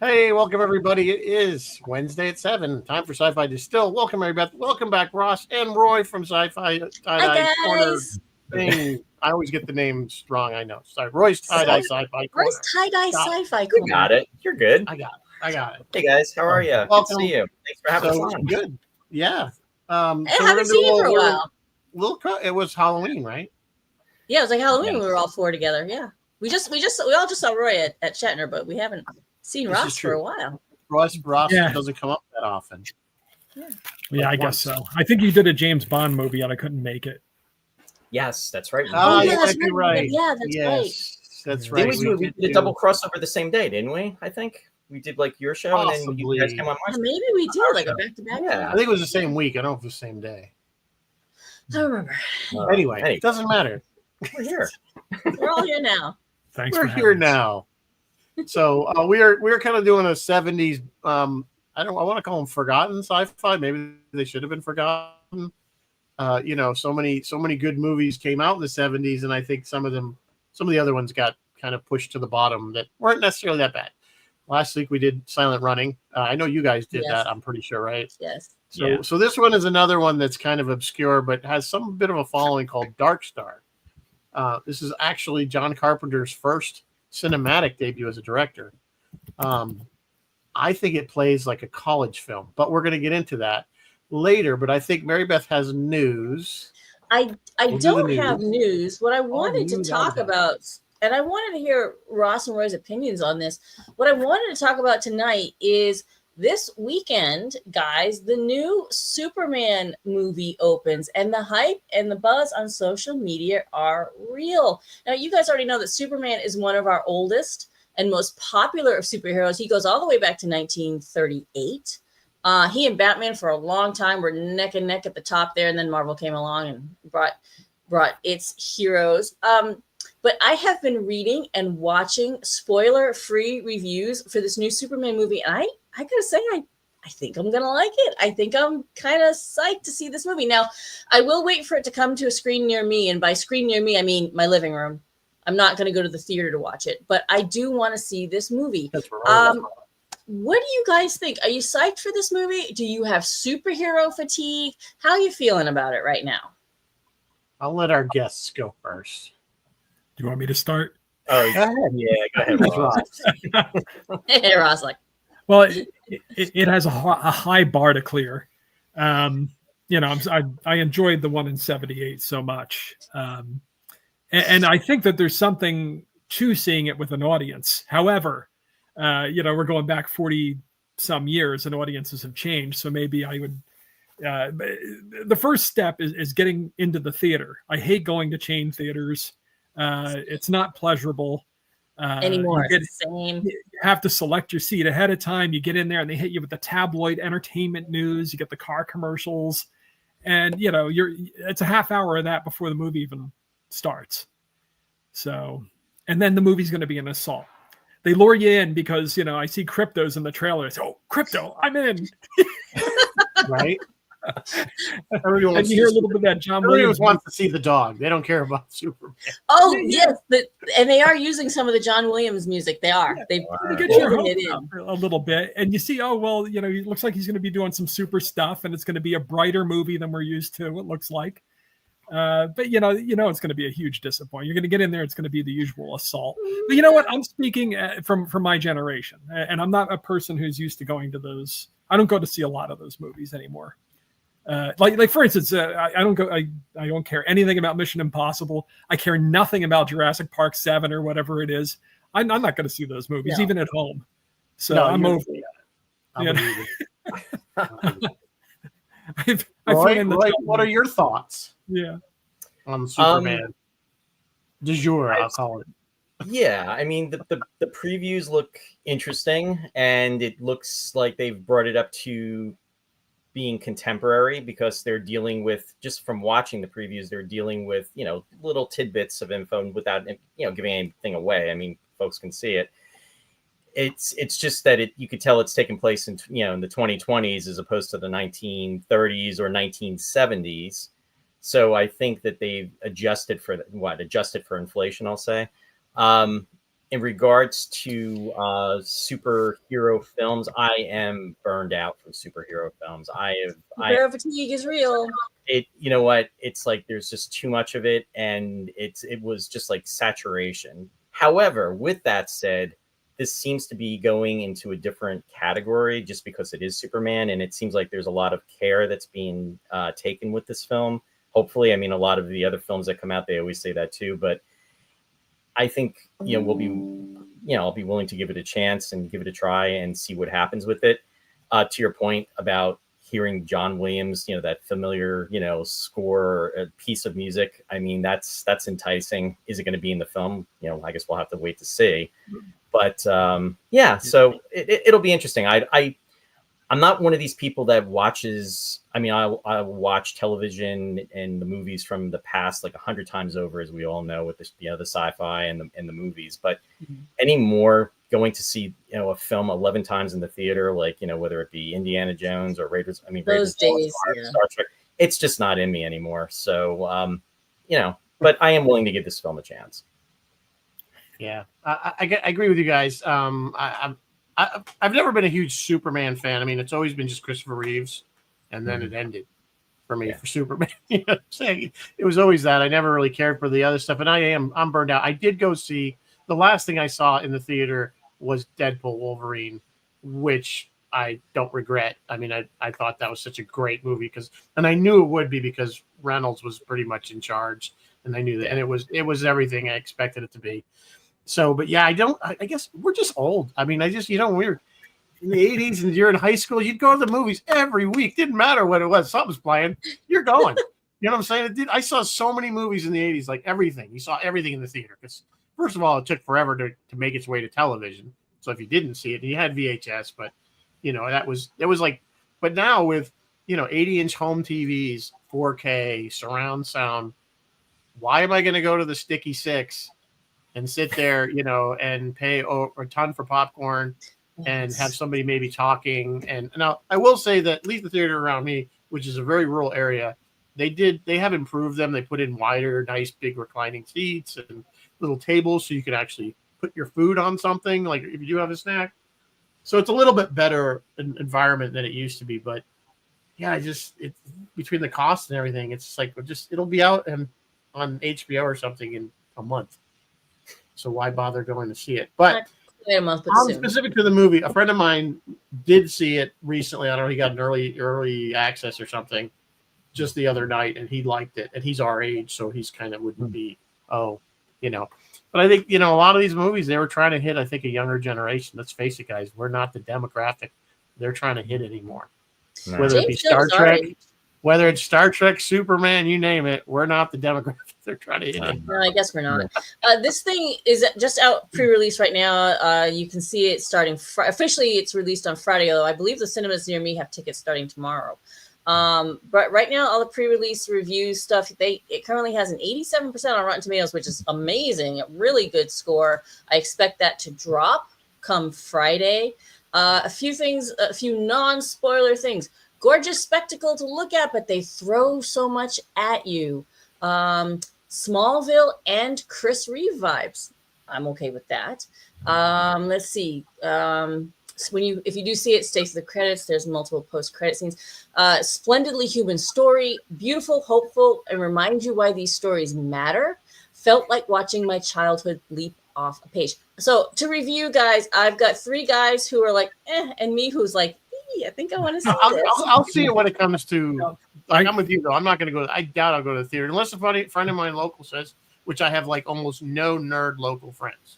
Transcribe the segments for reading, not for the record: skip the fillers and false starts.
Hey, welcome everybody. It is Wednesday at 7. Time for Sci-Fi Distill. Welcome Mary Beth. Welcome back, Ross and Roy from Sci-Fi Tie-Dye Hi Corner guys. thing. I always get the names wrong, I know. Sorry. Roy's Tie-Dye Sci-Fi Corner. Roy's tie-dye Got it. sci-fi You corner. got it. You're good. I got it. Hey guys, how are you? Good to Welcome. see you. Thanks for having us So on. good. Yeah. Hey, So I we're haven't gonna do seen you for a while. it was Halloween, right? Yeah, it was like Halloween. Yes. We were all four together. Yeah, we all just saw Roy at Shatner, but we haven't seen This is Ross for true. a while. Ross Yeah. doesn't come up that often. Yeah, I Like guess once. so. I think you did a James Bond movie and I couldn't make it. Yes, that's right. Oh, yeah, you that's might be right. right. Yeah, that's right. Yes, that's Yeah. right. Didn't we did a double crossover the same day, didn't we? I think we did like your show and then you guys Possibly. came on my Yeah, show. maybe we did like a back-to-back. Yeah. I think it was the same week. I don't know if it was the same day. I don't remember. Anyway, it doesn't matter. We're here. We're all here now. Thanks We're for here having us. now. So we're kind of doing a 70s. I want to call them forgotten sci-fi. Maybe they should have been forgotten. So many good movies came out in the 70s, and I think some of the other ones got kind of pushed to the bottom that weren't necessarily that bad. Last week we did Silent Running. I know you guys did Yes. that. I'm pretty sure, right? Yes. So this one is another one that's kind of obscure, but has some bit of a following called Darkstar. This is actually John Carpenter's first cinematic debut as a director. I think it plays like a college film, but we're going to get into that later. But I think Mary Beth has news. I We'll do the don't have news. What I wanted to news, talk that was about, and I wanted to hear Ross and Roy's opinions on this. What I wanted to talk about tonight is this weekend, guys, the new Superman movie opens, and the hype and the buzz on social media are real. Now, you guys already know that Superman is one of our oldest and most popular of superheroes. He goes all the way back to 1938. He and Batman for a long time were neck and neck at the top there, and then Marvel came along and brought its heroes. But I have been reading and watching spoiler-free reviews for this new Superman movie, and I gotta say, I think I'm gonna like it. I think I'm kind of psyched to see this movie. Now, I will wait for it to come to a screen near me, and by screen near me, I mean my living room. I'm not going to go to the theater to watch it, but I do want to see this movie. That's right. What do you guys think? Are you psyched for this movie? Do you have superhero fatigue? How are you feeling about it right now? I'll let our guests go first. Do you want me to start? Oh, Go ahead. yeah, go ahead. That's Ross. right. Hey, Ross, like, Well, it has a high bar to clear. I enjoyed the one in 78 so much. And I think that there's something to seeing it with an audience. However, we're going back 40 some years and audiences have changed. So maybe I would, the first step is getting into the theater. I hate going to chain theaters. It's not pleasurable anymore. It's the same. You have to select your seat ahead of time. You get in there and they hit you with the tabloid entertainment news. You get the car commercials, and it's a half hour of that before the movie even starts. So, and then the movie's going to be an assault. They lure you in because I see cryptos in the trailer. It's, oh, crypto, I'm in. Right? And you hear a little bit of that John Everyone Williams. wants to see the dog. They don't care about Superman. Oh, yes. And they are using some of the John Williams music. They are. Yeah, They've You get your woven hopes it up in. a little bit, and you see, oh well, it looks like he's going to be doing some super stuff, and it's going to be a brighter movie than we're used to. It looks like, but it's going to be a huge disappointment. You're going to get in there, it's going to be the usual assault. But you know what? I'm speaking from my generation, and I'm not a person who's used to going to those. I don't go to see a lot of those movies anymore. Like for instance, I don't go. I don't care anything about Mission Impossible. I care nothing about Jurassic Park 7 or whatever it is. I'm not going to see those movies, even at home. So I'm over it. Roy, what are your thoughts? Yeah, on Superman du jour, I'll call it. Yeah, I mean the previews look interesting, and it looks like they've brought it up to being contemporary because they're dealing with, just from watching the previews, they're dealing with little tidbits of info without giving anything away. I mean, folks can see it. It's just that you could tell it's taking place in in the 2020s as opposed to the 1930s or 1970s. So I think that they've adjusted for inflation, I'll say. in regards to superhero films, I am burned out from superhero films. Superhero fatigue is real. You know what? It's like there's just too much of it, and it was just like saturation. However, with that said, this seems to be going into a different category just because it is Superman, and it seems like there's a lot of care that's being taken with this film. Hopefully, I mean, a lot of the other films that come out, they always say that too, but I think, I'll be willing to give it a chance and give it a try and see what happens with it. To your point about hearing John Williams, that familiar, score, a piece of music. I mean, that's enticing. Is it going to be in the film? I guess we'll have to wait to see. But so it'll be interesting. I'm not one of these people that watches. I mean, I watch television and the movies from the past like 100 times over, as we all know, with the sci-fi and the movies. But anymore, going to see a film 11 times in the theater, like whether it be Indiana Jones or Raiders. I mean, those days, Star Trek. It's just not in me anymore. So but I am willing to give this film a chance. Yeah, I agree with you guys. I've never been a huge Superman fan. I mean, it's always been just Christopher Reeves, and then it ended for me for Superman. It was always that. I never really cared for the other stuff, and I'm burned out. I did go see the last thing I saw in the theater was Deadpool Wolverine, which I don't regret. I mean, I thought that was such a great movie and I knew it would be because Reynolds was pretty much in charge, and I knew that, and it was everything I expected it to be. So, but yeah, I guess we're just old. I mean, we were in the 80s and you're in high school, you'd go to the movies every week. Didn't matter what it was. Something's playing. You're going. You know what I'm saying? I saw so many movies in the 80s, like everything. You saw everything in the theater. Because first of all, it took forever to make its way to television. So if you didn't see it, you had VHS, but it was like, but now with, 80-inch home TVs, 4K, surround sound, why am I going to go to the Sticky Six and sit there, and pay a ton for popcorn and have somebody maybe talking? And now I will say that at least the theater around me, which is a very rural area, they have improved them. They put in wider, nice, big reclining seats and little tables so you can actually put your food on something, like if you do have a snack. So it's a little bit better environment than it used to be. But yeah, it's between the cost and everything, it's like it'll be out and on HBO or something in a month. So why bother going to see it? But specific to the movie, a friend of mine did see it recently. I don't know, he got an early access or something just the other night, and he liked it. And he's our age, so he's kind of wouldn't be, But I think, a lot of these movies, they were trying to hit, I think, a younger generation. Let's face it, guys. We're not the demographic they're trying to hit anymore. No. Whether it be Star Trek, whether it's Star Trek, Superman, you name it, we're not the demographic they're trying to hit. No, I guess we're not. This thing is just out pre-release right now. You can see it starting officially. It's released on Friday, although I believe the cinemas near me have tickets starting tomorrow. But right now, all the pre-release review stuff, it currently has an 87% on Rotten Tomatoes, which is amazing. A really good score. I expect that to drop come Friday. A few non-spoiler things. Gorgeous spectacle to look at, but they throw so much at you. Smallville and Chris Reeve vibes. I'm okay with that. Let's see. If you do see it, stays to the credits. There's multiple post-credit scenes. Splendidly human story, beautiful, hopeful, and remind you why these stories matter. Felt like watching my childhood leap off a page. So to review, guys, I've got 3 guys who are like, and me who's like, I think I want to see this. I'll see it when it comes to. I'm with you though. I'm not going to go. I doubt I'll go to the theater unless a friend of mine local says, which I have like almost no nerd local friends.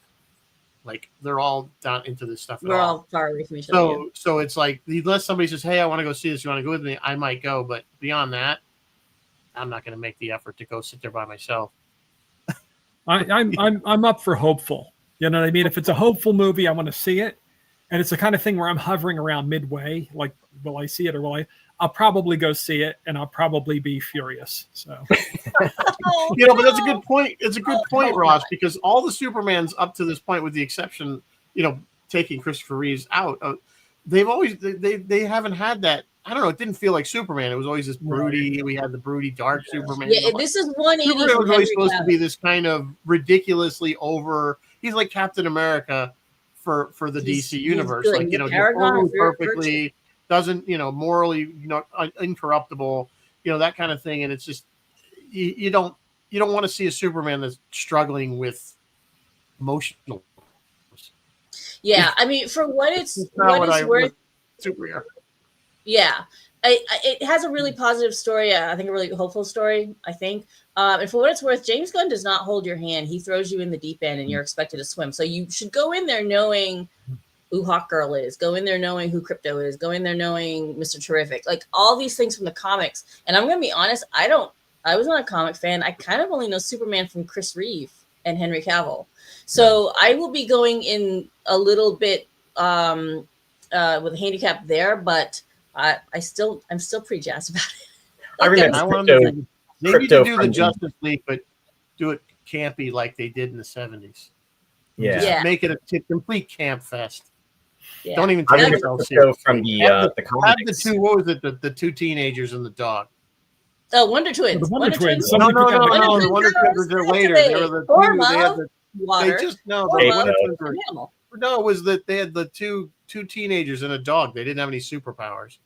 Like they're all down into this stuff. We're all far away from each other. So it's like unless somebody says, "Hey, I want to go see this. You want to go with me?" I might go, but beyond that, I'm not going to make the effort to go sit there by myself. I'm up for hopeful. You know what I mean? If it's a hopeful movie, I want to see it. And it's the kind of thing where I'm hovering around midway. Like, will I see it or will I? I'll probably go see it, and I'll probably be furious. So, but that's a good point. It's a good point, Ross, because all the Supermans up to this point, with the exception, taking Christopher Reeves out, they've always they haven't had that. I don't know. It didn't feel like Superman. It was always this broody. We had the broody, dark Superman. Yeah, this is 180. Superman was always supposed to be this kind of ridiculously over. he's like Captain America for the DC universe. good. Like, He's a just paragon totally of virtue. perfectly, doesn't, morally, incorruptible, that kind of thing. And it's just, you don't want to see a Superman that's struggling with emotional. Yeah, I mean, for what it's not what what it's worth, superhero. yeah, it has a really positive story. I think a really hopeful story. I think, and for what it's worth, James Gunn does not hold your hand. He throws you in the deep end, and you're expected to swim. So you should go in there knowing who Hawkgirl is. Go in there knowing who Crypto is. Go in there knowing Mr. Terrific. Like all these things from the comics. And I'm gonna be honest, I was not a comic fan. I kind of only know Superman from Chris Reeve and Henry Cavill. So I will be going in a little bit with a handicap there, but I'm still pretty jazzed about it. I remember I want Crypto, them to maybe to do the from Justice League, but do it campy like they did in the 70s. yeah. Just make it a complete camp fest. Yeah. Don't even I take remember yourself Crypto serious. from the Have comics. the two, what was it? The two teenagers and the dog. Oh, Wonder Twins. The Wonder Twins. No, Somebody no, put that no, together. no. The Wonder Twins were later. They were the two. They had the. Water. They just no. Or The love. Wonder Twins were. Animal. No, it was that they had the two teenagers and a dog. They didn't have any superpowers.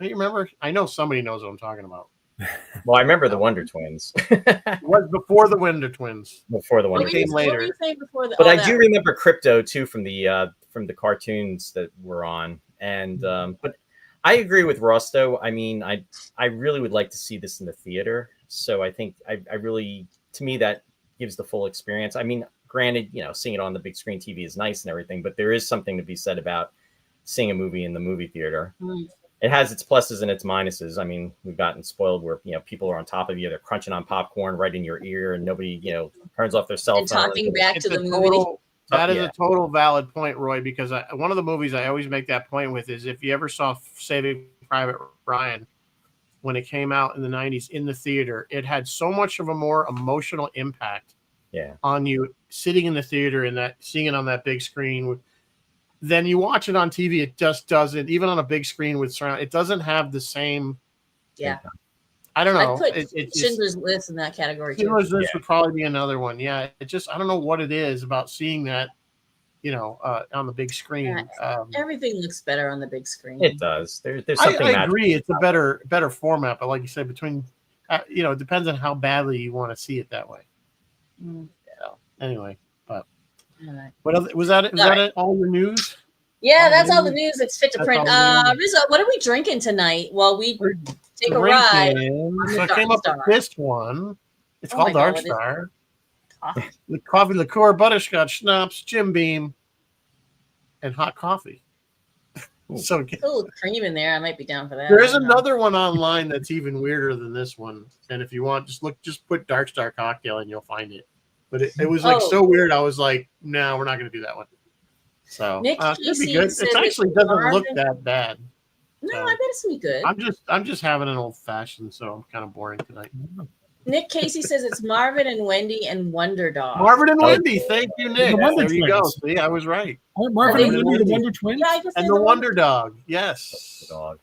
Don't you remember? I know somebody knows what I'm talking about. Well, I remember the Wonder Twins. It was before the Wonder Twins. Before the Wonder What Twins. came later. What were you saying before But I do remember Crypto too from the cartoons that were on, and but I agree with Ross though. I mean, I really would like to see this in the theater. So I think I really, to me, that gives the full experience. I mean, granted, seeing it on the big screen TV is nice and everything, but there is something to be said about seeing a movie in the movie theater. It has its pluses and its minuses. I mean, we've gotten spoiled where people are on top of you, they're crunching on popcorn right in your ear, and nobody turns off their cell and phone. talking back It's to the a movie. total. That is Yeah. a total valid point, Roy. Because one of the movies I always make that point with is if you ever saw Saving Private Ryan when it came out in the 90s in the theater, it had so much of a more emotional impact on you sitting in the theater and seeing it on that big screen. Then you watch it on TV, it just doesn't. Even on a big screen with surround, it doesn't have the same. Yeah. I don't know. I'd put Schindler's List in that category too. Schindler's List would probably be another one. Yeah, it just I don't know what it is about seeing that, on the big screen. Everything looks better on the big screen. It does. There's something. I agree. It's a better format, but like you said, between, it depends on how badly you want to see it that way. Anyway, but what else, was that? Was that all your news? Yeah, that's all the news that's fit to print. all the Rizzo, what are we drinking tonight while we take a ride? So I came up with this one. It's called my God, Darkstar. With coffee liqueur, butterscotch schnapps, Jim Beam, and hot coffee. So a little cream in there. I might be down for that. there is another one online that's even weirder than this one. And if you want, just put Darkstar cocktail and you'll find it. But it was like so weird. I was like, no, we're not going to do that one. So Nick it could be Casey good. said It actually that doesn't look Marvin- that bad. No, So I bet it's gonna be good. I'm just having an old fashioned, so I'm kind of boring tonight. Nick Casey says it's Marvin and Wendy and Wonder Dog. Marvin and Wendy, thank you, Nick. The Wonder There you go. Twins. See, I was right. Marvin and Are they- Wendy, the Wonder Twins. Yeah, I just And said the Wonder Dog, The yes. dog.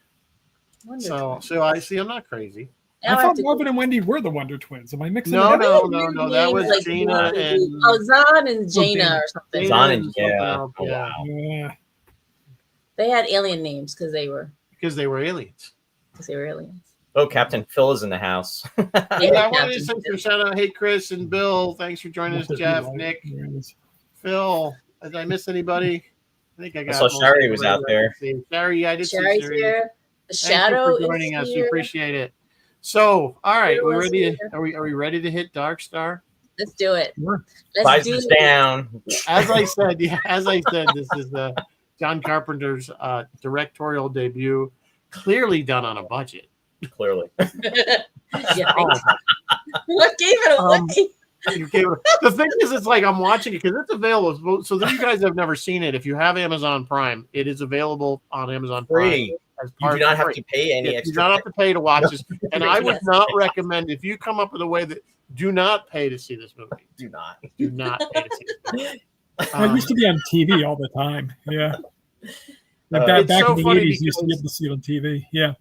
Wonder So Twins. I see. I'm not crazy. Now I have thought to- Marvin and Wendy were the Wonder Twins. Am I mixing No, it up? no. That was Like, Gina and Zahn and Jaina or something. Zahn and something yeah. else, Oh, yeah, wow. Yeah. They had alien names because they were because they were aliens. aliens. Oh, Captain Phil is in the house. Yeah, I wanted Captain to send Phil. some shout out. Hey, Chris and Bill, thanks for joining us. Jeff, Nick, Phil. Did I miss anybody? I think I got. saw most Shari was everybody out there. I see. Shari, yeah, I did see Sherry's Shari. here. The Thank Shadow you for joining is us. We here. appreciate it. So, all right, we Phil is ready? here. Are we ready to hit Darkstar? Let's do it. Sure. Let's do Visors it. down. As I said, this is John Carpenter's directorial debut, clearly done on a budget. Clearly. Yeah, Oh, what gave it away? you gave it- the thing is, it's like I'm watching it because it's available. So that you guys have never seen it. If you have Amazon Prime, it is available on Amazon Prime. Free. As You do part not of have free. to pay any You extra. do not have to pay to watch this. And I would Yes. not recommend, if you come up with a way that do not pay to see this movie. Do not. Do not pay to see this movie. Well, it used to be on TV all the time. Yeah. Like It's back so in the funny 80s, you used to be because- able to see it on TV. Yeah.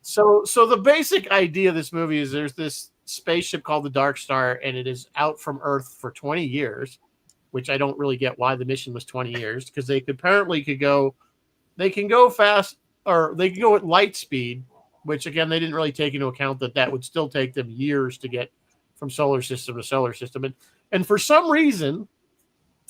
So the basic idea of this movie is there's this spaceship called the Darkstar, and it is out from Earth for 20 years which I don't really get why the mission was 20 years, because they can go fast, or they can go at light speed, which again, they didn't really take into account that would still take them years to get from solar system to solar system. And for some reason,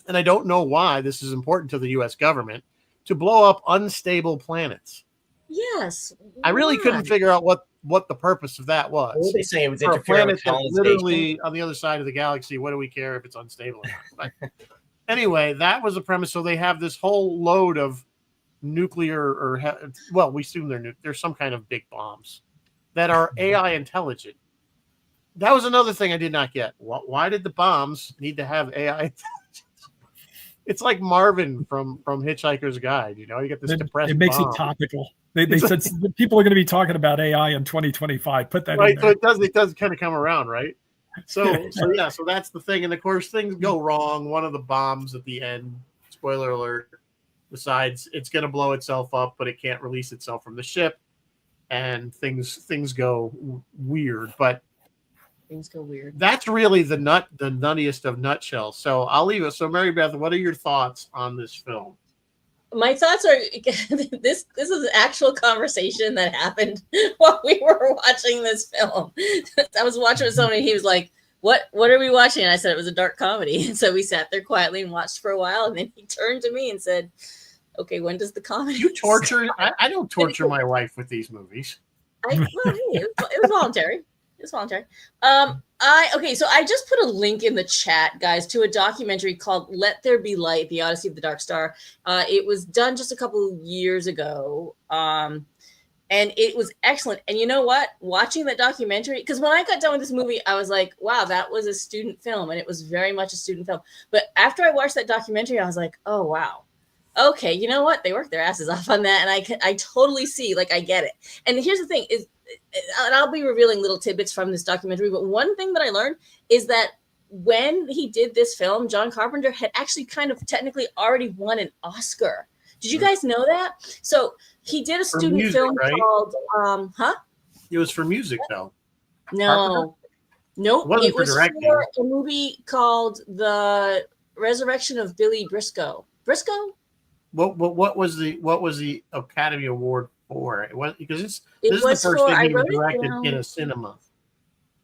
and I don't know why this is important to the US government, to blow up unstable planets. Yes. I really why? couldn't figure out what the purpose of that was. What were they saying? It was For a interfering planet with that's colonization. literally on the other side of the galaxy, what do we care if it's unstable or not? But anyway, that was the premise. So they have this whole load of nuclear, we assume they're some kind of big bombs that are AI intelligent. That was another thing I did not get. Why did the bombs need to have AI intelligence? It's like Marvin from Hitchhiker's Guide. You get this depressed. It makes bomb. it topical. They said people are going to be talking about AI in 2025. Put that in there. So it does kind of come around, right? So that's the thing. And of course, things go wrong. One of the bombs at the end, spoiler alert, decides it's going to blow itself up, but it can't release itself from the ship, and things go weird. But Things go weird. that's really the nuttiest of nutshells. So I'll leave it. So Mary Beth, what are your thoughts on this film? My thoughts are this is an actual conversation that happened while we were watching this film. I was watching with someone, and he was like, what are we watching? And I said it was a dark comedy. And so we sat there quietly and watched for a while, and then he turned to me and said, okay, when does the comedy You torture start? I don't torture my wife with these movies. It was voluntary. It's voluntary. So I just put a link in the chat, guys, to a documentary called Let There Be Light, The Odyssey of the Darkstar. It was done just a couple of years ago. And it was excellent. And you know what? Watching that documentary, because when I got done with this movie, I was like, wow, that was a student film. And it was very much a student film. But after I watched that documentary, I was like, oh, wow. Okay, you know what? They worked their asses off on that. And I totally see, I get it. And here's the thing is, and I'll be revealing little tidbits from this documentary, but one thing that I learned is that when he did this film, John Carpenter had actually kind of technically already won an Oscar. Did you guys know that? So he did a student music, film right? called, It was for music, though. No. Nope. Wasn't It was for directing. for a movie called The Resurrection of Billy Briscoe. Briscoe? What was the Academy Award for? It was because this is was the first for- thing I he wrote it directed down. in a cinema.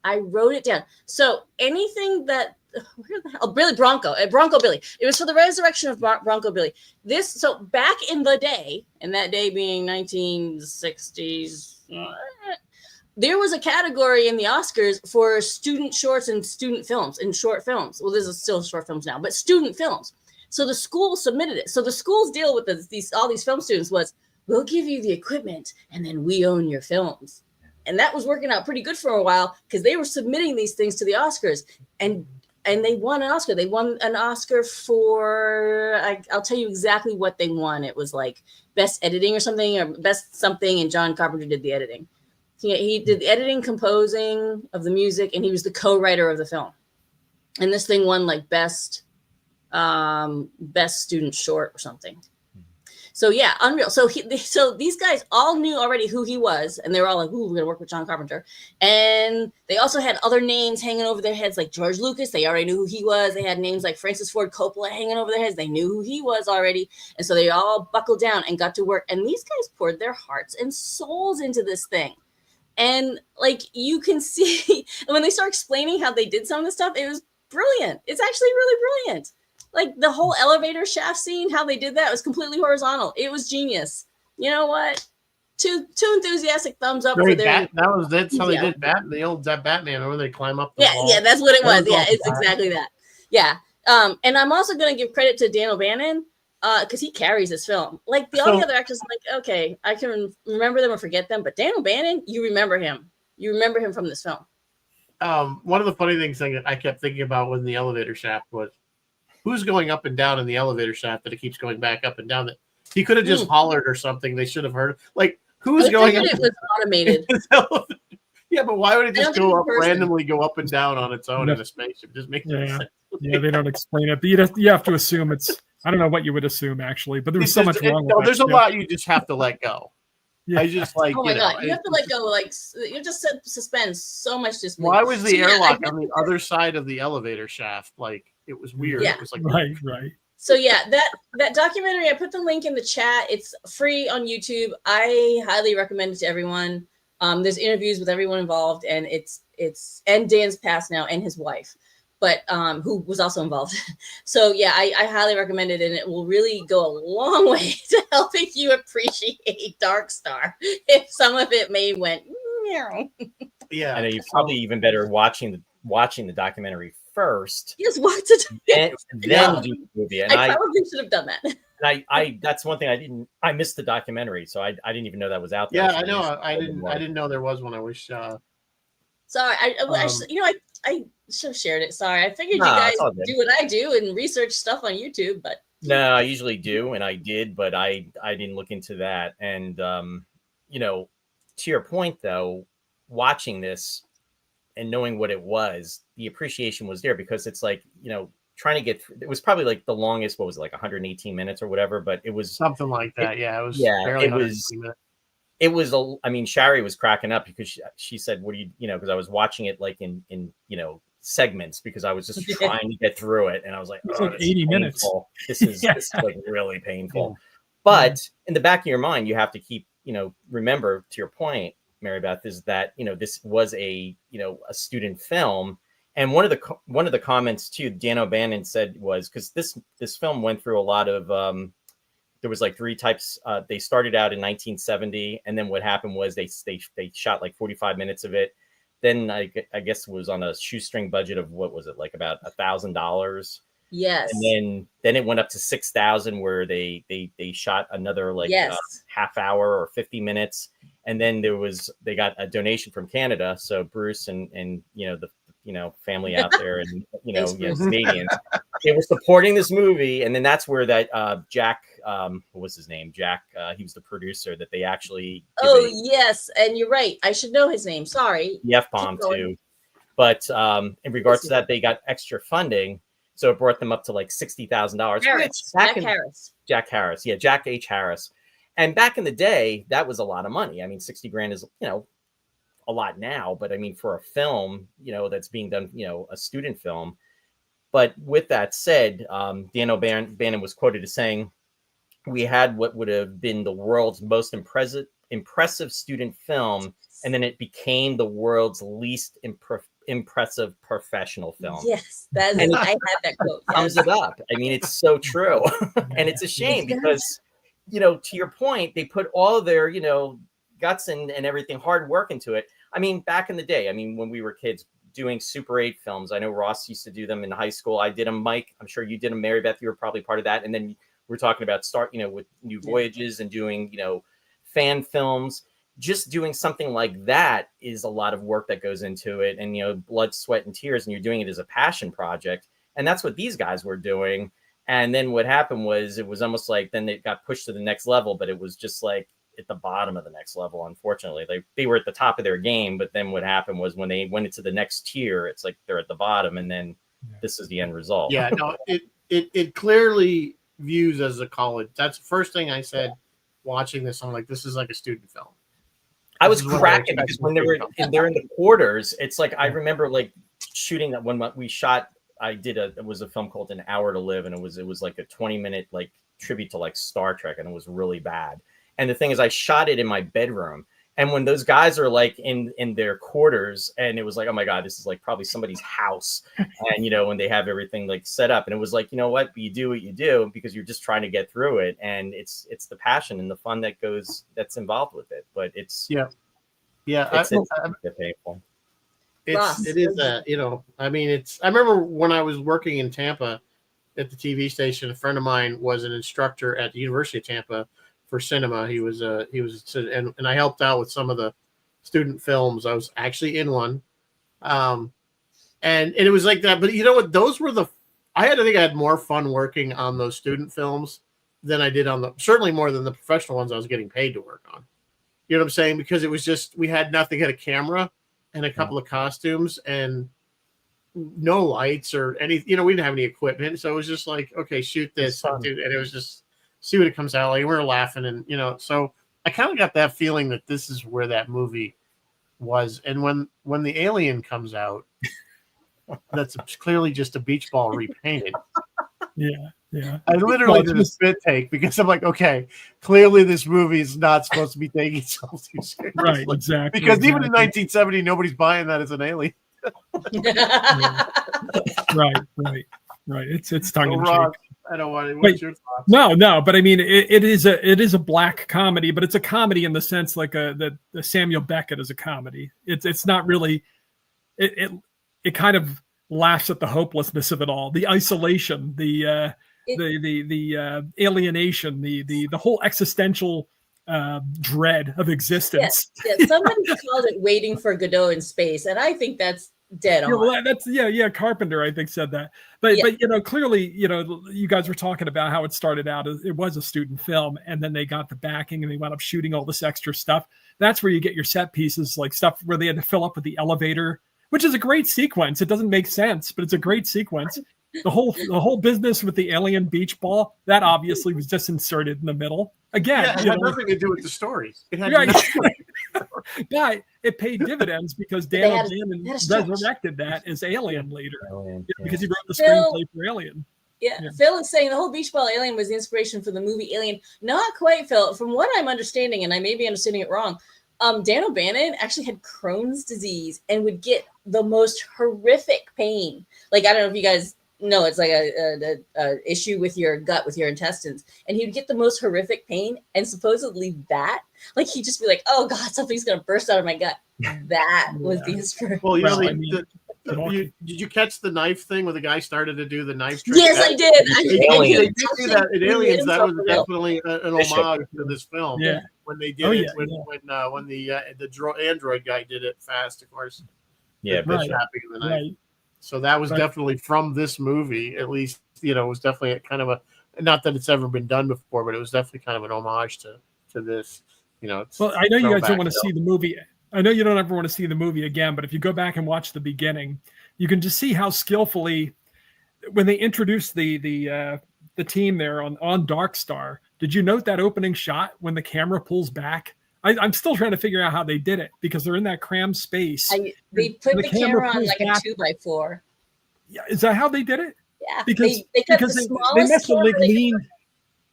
I wrote it down. So anything that where the hell? Billy Bronco Billy. It was for the resurrection of Bronco Billy. So back in the day, and that day being 1960s, there was a category in the Oscars for student shorts and student films and short films. Well, this is still short films now, but student films. So the school submitted it. So the school's deal with all these film students was, we'll give you the equipment and then we own your films. And that was working out pretty good for a while because they were submitting these things to the Oscars, and they won an Oscar. They won an Oscar for, I'll tell you exactly what they won. It was like best editing or something, or best something, and John Carpenter did the editing. He did the editing, composing of the music, and he was the co-writer of the film. And this thing won like best student short or something. So yeah, unreal. So these guys all knew already who he was, and they were all like, "Ooh, we're gonna work with John Carpenter." And they also had other names hanging over their heads, like George Lucas. They already knew who he was. They had names like Francis Ford Coppola hanging over their heads. They knew who he was already, and so they all buckled down and got to work. And these guys poured their hearts and souls into this thing. And like you can see, when they start explaining how they did some of this stuff, it was brilliant. It's actually really brilliant. Like the whole elevator shaft scene, how they did that was completely horizontal. It was genius. You know what? Two enthusiastic thumbs up for their. That's how they did the old Batman, where they climb up. The wall. Yeah, that's what it was. Yeah, it's awesome. exactly that. Yeah. And I'm also going to give credit to Dan O'Bannon because he carries this film. Like all the other actors, like, okay, I can remember them or forget them, but Dan O'Bannon, you remember him. You remember him from this film. One of the funny things that I kept thinking about when the elevator shaft was, who's going up and down in the elevator shaft that it keeps going back up and down? That he could have just hollered or something. They should have heard. Like, who's going up? It was automated. Yeah, but why would it just randomly go up and down on its own in a spaceship? It just makes no sense. Yeah, they don't explain it. But you have to assume it's. I don't know what you would assume actually, but there's so much wrong with it. There's a lot you just have to let go. Yeah. I just like. Oh my god, you have to let go. Like you just suspend so much disbelief. Why was the airlock on the other side of the elevator shaft? Like, It was weird. Yeah. It was like Right. So yeah, that documentary, I put the link in the chat. It's free on YouTube. I highly recommend it to everyone. There's interviews with everyone involved, and it's and Dan's passed now, and his wife, but who was also involved. So yeah, I highly recommend it, and it will really go a long way to helping you appreciate Darkstar. If some of it may went, meow. yeah. I know you're probably even better watching the documentary first, Yes, watch it. and then do the movie. And I probably should have done that. I that's one thing I missed the documentary, so I didn't even know that was out there. Yeah, So I know. I didn't know there was one. I wish. Sorry, I should have shared it. Sorry, I figured you guys it's all good. do what I do and research stuff on YouTube, but No, I usually do, and I did, but I didn't look into that. And you know, to your point though, watching this and knowing what it was, the appreciation was there, because it's like, you know, trying to get through, it was probably like the longest, what was it, like 118 minutes or whatever, but it was something like that. It was. Yeah, barely it was. 120 minutes. It was I mean, Shari was cracking up because she said, "What do you know?" Because I was watching it like in segments, because I was just trying to get through it, and I was like, It's oh, like this is 80 minutes. painful. This is this is like really painful. Yeah. But in the back of your mind, you have to keep, remember, to your point, Mary Beth, is that this was a student film. And one of the comments too, Dan O'Bannon said, was because this film went through a lot of there was like three types. They started out in 1970, and then what happened was they shot like 45 minutes of it. Then I guess it was on a shoestring budget of, what was it, like about $1,000. yes, And then it went up to 6,000, where they shot another like yes. half hour or 50 minutes. And then they got a donation from Canada. So Bruce and the family out there, and Thanks, Bruce. Canadians, they were supporting this movie. And then that's where that Jack, what was his name? Jack, he was the producer, that they actually Yes, and you're right. I should know his name. Sorry. the F-bomb too. But in regards to that, they got extra funding. So it brought them up to like $60,000. Jack Harris. Yeah, Jack H. Harris. And back in the day, that was a lot of money. I mean, 60 grand is, a lot now, but I mean, for a film, that's being done, a student film. But with that said, Dan O'Bannon was quoted as saying, "We had what would have been the world's most impressive student film, and then it became the world's least impressive professional film." Yes, I had that quote. Sums it up. I mean, it's so true. And it's a shame because, to your point, they put all of their, guts and everything, hard work into it. I mean, back in the day, when we were kids doing Super 8 films, I know Ross used to do them in high school. I did them, Mike. I'm sure you did them. Mary Beth, you were probably part of that. And then we're talking about with New Voyages and doing, fan films. Just doing something like that is a lot of work that goes into it, and blood, sweat, and tears, and you're doing it as a passion project. And that's what these guys were doing. And then what happened was, it was almost like then they got pushed to the next level, but it was just like at the bottom of the next level. Unfortunately, they were at the top of their game, but then what happened was, when they went into the next tier, it's like they're at the bottom, and then this is the end result. Yeah, no, it clearly views as a college. That's the first thing I said watching this. I'm like, this is like a student film. I was cracking because when they're in the quarters, it's like, I remember like shooting that when we shot. It was a film called An Hour to Live, and it was like a 20-minute like tribute to like Star Trek, and it was really bad. And the thing is, I shot it in my bedroom, and when those guys are like in their quarters, and it was like, oh my God, this is like probably somebody's house, and when they have everything like set up, and it was like, you know what, you do what you do because you're just trying to get through it, and it's the passion and the fun that's involved with it. But it's it's painful. It is I remember when I was working in Tampa at the TV station, a friend of mine was an instructor at the University of Tampa for cinema. He was and I helped out with some of the student films. I was actually in one. And it was like that. But you know what? Those were I had more fun working on those student films than I did certainly more than the professional ones I was getting paid to work on. You know what I'm saying? Because it was just, we had nothing, had a camera and a couple of costumes and no lights or anything. We didn't have any equipment. So it was just like, okay, shoot this. And it was just see what it comes out like. We were laughing and, so I kind of got that feeling that this is where that movie was. And when the alien comes out, that's clearly just a beach ball repainted. Yeah. I literally did a spit take because I'm like, okay, clearly this movie is not supposed to be taking itself too seriously. Right, exactly. Because even in 1970, nobody's buying that as an alien. Right. It's tongue in cheek. I don't want it. What's your thoughts? No, but I mean, it is a black comedy, but it's a comedy in the sense like the Samuel Beckett is a comedy. It's not really. It kind of laughs at the hopelessness of it all, the isolation, the alienation, the whole existential dread of existence. Yeah. Somebody called it "Waiting for Godot in Space," and I think that's dead on. Well, that's Carpenter, I think, said that. But clearly, you guys were talking about how it started out as it was a student film, and then they got the backing and they wound up shooting all this extra stuff. That's where you get your set pieces, like stuff where they had to fill up with the elevator, which is a great sequence. It doesn't make sense, but it's a great sequence. The whole business with the alien beach ball, that obviously was just inserted in the middle. Again, it had nothing to do with the story. It had but it paid dividends because Dan O'Bannon resurrected that as Alien later because he wrote the screenplay for Alien. Yeah, Phil is saying the whole beach ball alien was the inspiration for the movie Alien. Not quite, Phil. From what I'm understanding, and I may be understanding it wrong, Dan O'Bannon actually had Crohn's disease and would get the most horrific pain. Like, I don't know if you guys know, it's like a issue with your gut, with your intestines. And he would get the most horrific pain. And supposedly that, like, he'd just be like, oh, God, something's going to burst out of my gut. That was the inspiration. Well, did you catch the knife thing where the guy started to do the knife trick? Yes, I did. They did do that in Aliens. That was definitely an homage to this film. Yeah. When they did it, when the android guy did it fast, of course. Yeah, Happy in the night. Right. So that was definitely from this movie. At least, it was definitely kind of not that it's ever been done before, but it was definitely kind of an homage to this. Well, I know you guys don't want to see the movie. I know you don't ever want to see the movie again, but if you go back and watch the beginning, you can just see how skillfully, when they introduced the team there on Darkstar, did you note that opening shot when the camera pulls back? I'm still trying to figure out how they did it because they're in that crammed space. They put the camera on like a 2x4. Yeah, is that how they did it? Yeah, because they must have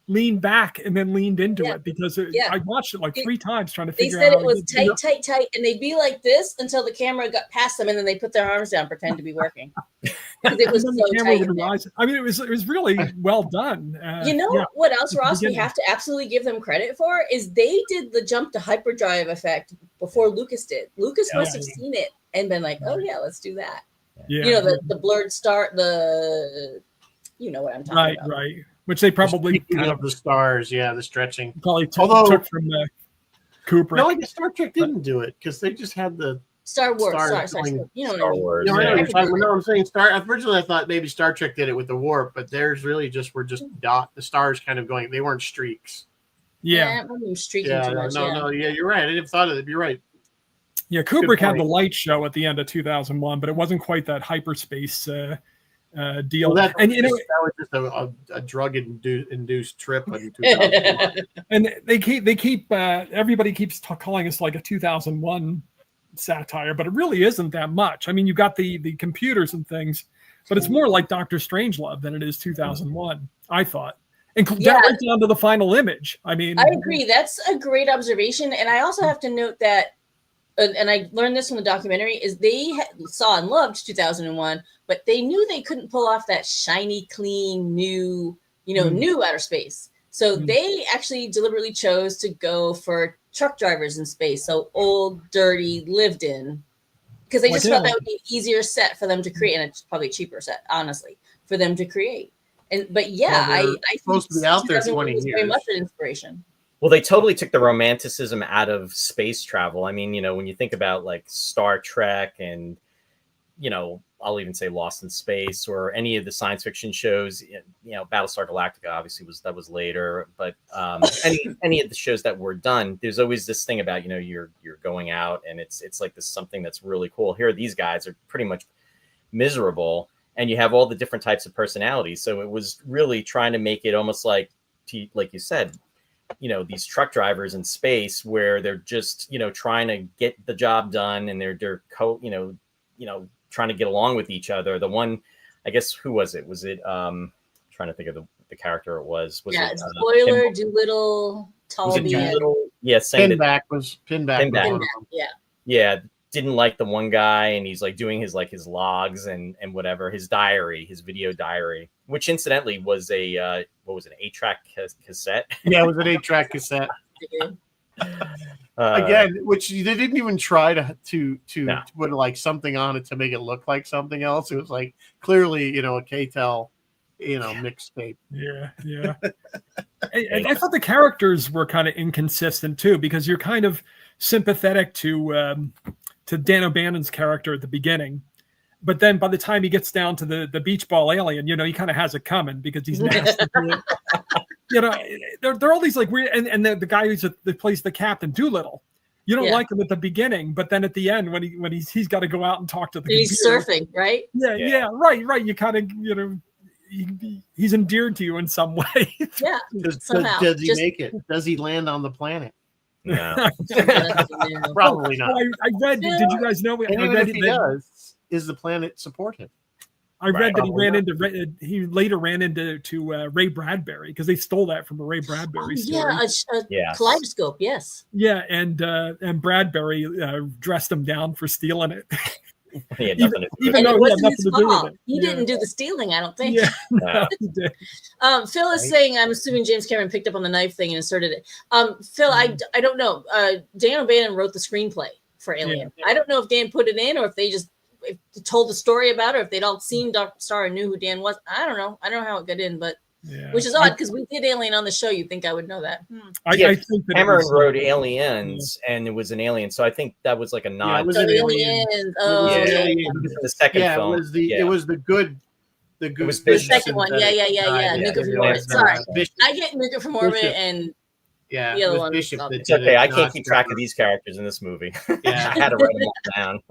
leaned back and then leaned into it because I watched it like 3 times trying to figure out. They said it was tight, and they'd be like this until the camera got past them, and then they put their arms down, pretend to be working. It was so tight. I mean, it was really well done. What else, Ross? We have to absolutely give them credit for is they did the jump to hyperdrive effect before Lucas did. Lucas must have seen it and been like, "Oh yeah, let's do that." Yeah. The blurred start, you know what I'm talking about, right. Which they probably of the stars, the stretching. Probably took from Kubrick. No, I guess Star Trek didn't do it because they just had the Star Wars. Star Wars. I'm saying originally I thought maybe Star Trek did it with the warp, but theirs really were just the stars kind of going. They weren't streaks. Yeah, streaking too much. No, you're right. I didn't thought of it. You're right. Yeah, Kubrick had the light show at the end of 2001, but it wasn't quite that hyperspace deal. Well, that was just a drug-induced trip in 2001. And they keep everybody keeps calling us like a 2001 satire, but it really isn't that much. I mean, you got the computers and things, but it's more like Dr. Strangelove than it is 2001. I thought, and that right down to the final image. I mean, I agree. That's a great observation, and I also have to note that. And I learned this from the documentary, is they saw and loved 2001, but they knew they couldn't pull off that shiny, clean, new outer space. So they actually deliberately chose to go for truck drivers in space. So old, dirty, lived in, because they just felt that would be an easier set for them to create. And it's probably a cheaper set, honestly, for them to create. But I supposed to be out there 20 years. Very much an inspiration. Well, they totally took the romanticism out of space travel. I mean, when you think about like Star Trek and, I'll even say Lost in Space or any of the science fiction shows, Battlestar Galactica obviously was later, but any of the shows that were done, there's always this thing about, you're going out and it's like this something that's really cool. Here, these guys are pretty much miserable and you have all the different types of personalities. So it was really trying to make it almost like you said, these truck drivers in space where they're just, trying to get the job done and they're trying to get along with each other. The one, I guess, who was it? Was it trying to think of the character it was. Was it Spoiler, Doolittle, Talby, Doolittle? Yeah, saying Pinback was one of them. Yeah, didn't like the one guy, and he's like doing his logs and whatever, his diary, his video diary, which incidentally was a what was it, an 8-track cassette? Yeah, it was an 8-track cassette. Again, which they didn't even try to put like something on it to make it look like something else. It was like clearly, a KTEL, mixtape. Yeah. I thought the characters were kind of inconsistent too, because you're kind of sympathetic to Dan O'Bannon's character at the beginning, but then by the time he gets down to the beach ball alien, he kind of has it coming because he's nasty. There are all these like weird, and the guy that plays the captain, Doolittle. You don't like him at the beginning, but then at the end when he's got to go out and talk to the he's surfing, right? Yeah, right. You kind of he's endeared to you in some way. Yeah, does he make it? Does he land on the planet? No, probably not. I read. Did you guys know? And even if he does, is the planet support him? I read that he later ran into Ray Bradbury because they stole that from a Ray Bradbury story. Yeah, Kaleidoscope. Yes. Yeah, and Bradbury dressed him down for stealing it. He had nothing even though it wasn't his fault. He didn't do the stealing, I don't think. Yeah, no, he did. Phil is saying, I'm assuming James Cameron picked up on the knife thing and inserted it. Phil, I don't know. Dan O'Bannon wrote the screenplay for Alien. Yeah. I don't know if Dan put it in or if they just told the story about it, or if they'd all seen Darkstar and knew who Dan was. I don't know. I don't know how it got in, but which is odd because we did Alien on the show. You'd think I would know that. I think that Cameron wrote Aliens, and it was an Alien, so I think that was like a nod. Yeah, it was an Alien. The second film. It was the good. It was the second one. Yeah. Nuka from Orbit. Sorry, I get Nuka from Orbit and. Yeah, the other one. It's okay. I can't keep track of these characters in this movie. Yeah, I had to write them all down.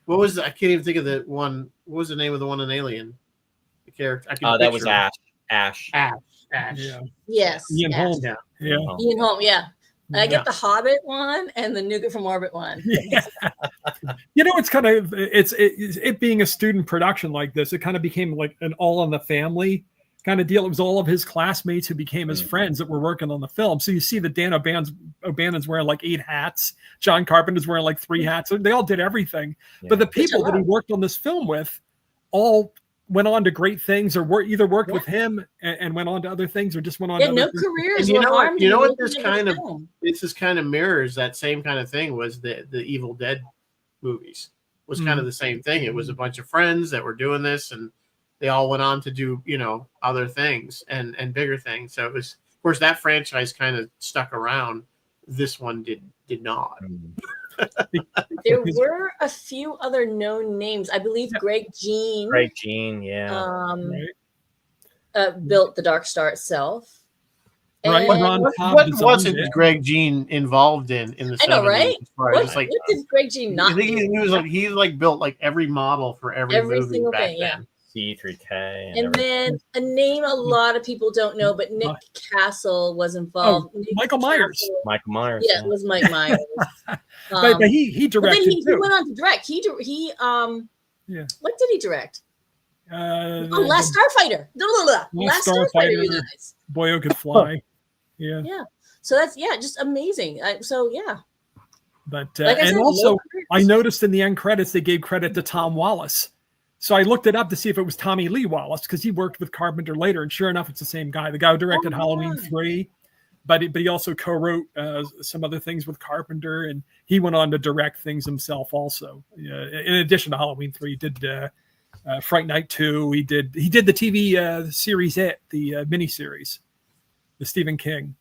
What was I can't even think of the one. What was the name of the one in Alien? The character. That was Ash. Yeah. Yes. Ian Holm. Yeah. Ian Holm. Yeah. I get the Hobbit one and the Nougat from Orbit one. Yeah. It's kind of it being a student production like this. It kind of became like an All in the Family kind of deal. It was all of his classmates who became his friends that were working on the film. So you see that Dan O'Bannon's wearing like 8 hats. John Carpenter's wearing like 3 hats. They all did everything. Yeah. But the people that he worked on this film with all went on to great things, or either worked with him and went on to other things, or just went on to other things. Careers. You know what this kind of mirrors that same kind of thing was the Evil Dead movies was kind of the same thing. It was a bunch of friends that were doing this, and they all went on to do, other things and bigger things. So it was, of course, that franchise kind of stuck around. This one did not. There were a few other known names. I believe Greg Jean. Built the Darkstar itself. Right. What wasn't Greg Jean involved in the 70s? I know, right? What did Greg Jean not? I think he built like every model for every movie single back thing. then. C3K. And then a name a lot of people don't know, but Nick Castle was involved. Michael Myers. Michael Myers. Yeah, it was Mike Myers. But he directed. But then he went on to direct. He what did he direct? Last Starfighter. Last Starfighter, you guys. Boy Who Could Fly. Yeah. Yeah. So that's just amazing. But and also I noticed in the end credits they gave credit to Tom Wallace. So I looked it up to see if it was Tommy Lee Wallace because he worked with Carpenter later, and sure enough, it's the same guy. The guy who directed Halloween 3, but he also co-wrote some other things with Carpenter, and he went on to direct things himself also. In addition to Halloween 3, he did Fright Night 2. He did the TV series It, the miniseries, the Stephen King.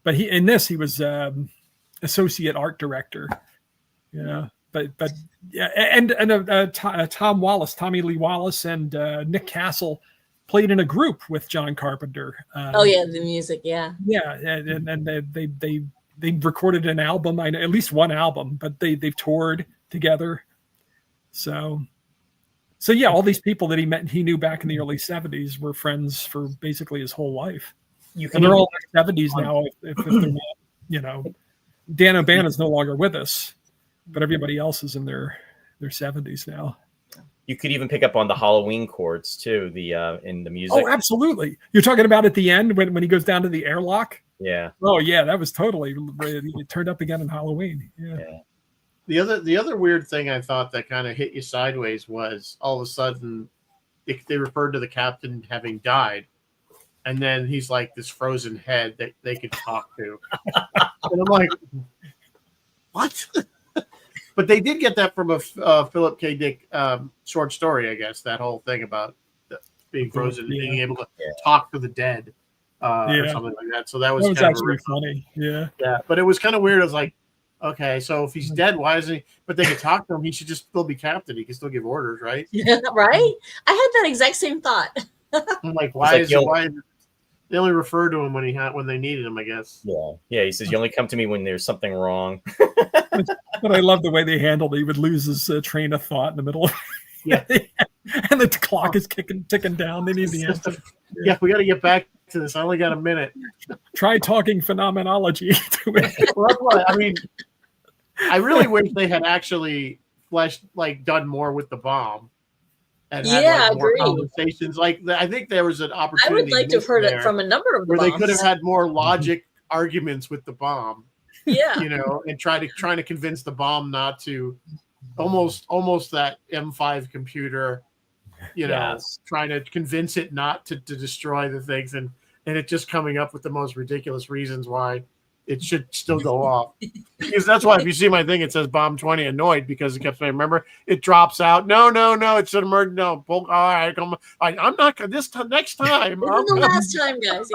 But he was associate art director. Yeah. But yeah, and Tom Wallace, Tommy Lee Wallace, and Nick Castle played in a group with John Carpenter. The music, yeah, and they recorded an album. I know at least one album, but they've toured together. So yeah, all these people that he knew back in the early 70s were friends for basically his whole life. And they're all in their 70s now. If they're not, Dan O'Bannon is no longer with us. But everybody else is in their 70s now. You could even pick up on the Halloween chords too, in the music. Oh, absolutely. You're talking about at the end when he goes down to the airlock? Yeah. Oh, yeah, that was totally it turned up again in Halloween. Yeah. The other weird thing I thought that kind of hit you sideways was all of a sudden they referred to the captain having died, and then he's like this frozen head that they could talk to. And I'm like, what? But they did get that from a Philip K. Dick short story, I guess. That whole thing about being frozen and being able to talk to the dead, or something like that. So that was kind actually funny. Yeah. Yeah, but it was kind of weird. I was like, okay, so if he's dead, why isn't he? But they could talk to him. He should just still be captain. He can still give orders, right? Yeah, right. I had that exact same thought. I'm like, why is they only refer to him when they needed him? I guess. Yeah. He says you only come to me when there's something wrong. But I love the way they handled it. He would lose his train of thought in the middle of it. And the clock is ticking down. They need the answer. Yeah, we got to get back to this. I only got a minute. Try talking phenomenology to it. Well, that's why, I mean, I really wish they had actually done more with the bomb and had more conversations. I think there was an opportunity. I would like to have heard it from a number of where bombs. They could have had more logic arguments with the bomb. Yeah, and trying to convince the bomb not to almost that M5 computer. Trying to convince it not to destroy the things, and it just coming up with the most ridiculous reasons why it should still go off. Because that's why if you see my thing, it says bomb 20 annoyed because it kept saying, remember, it drops out. No, it's an emergency. No, all right, I'm not this time. Next time. This is the last time, guys.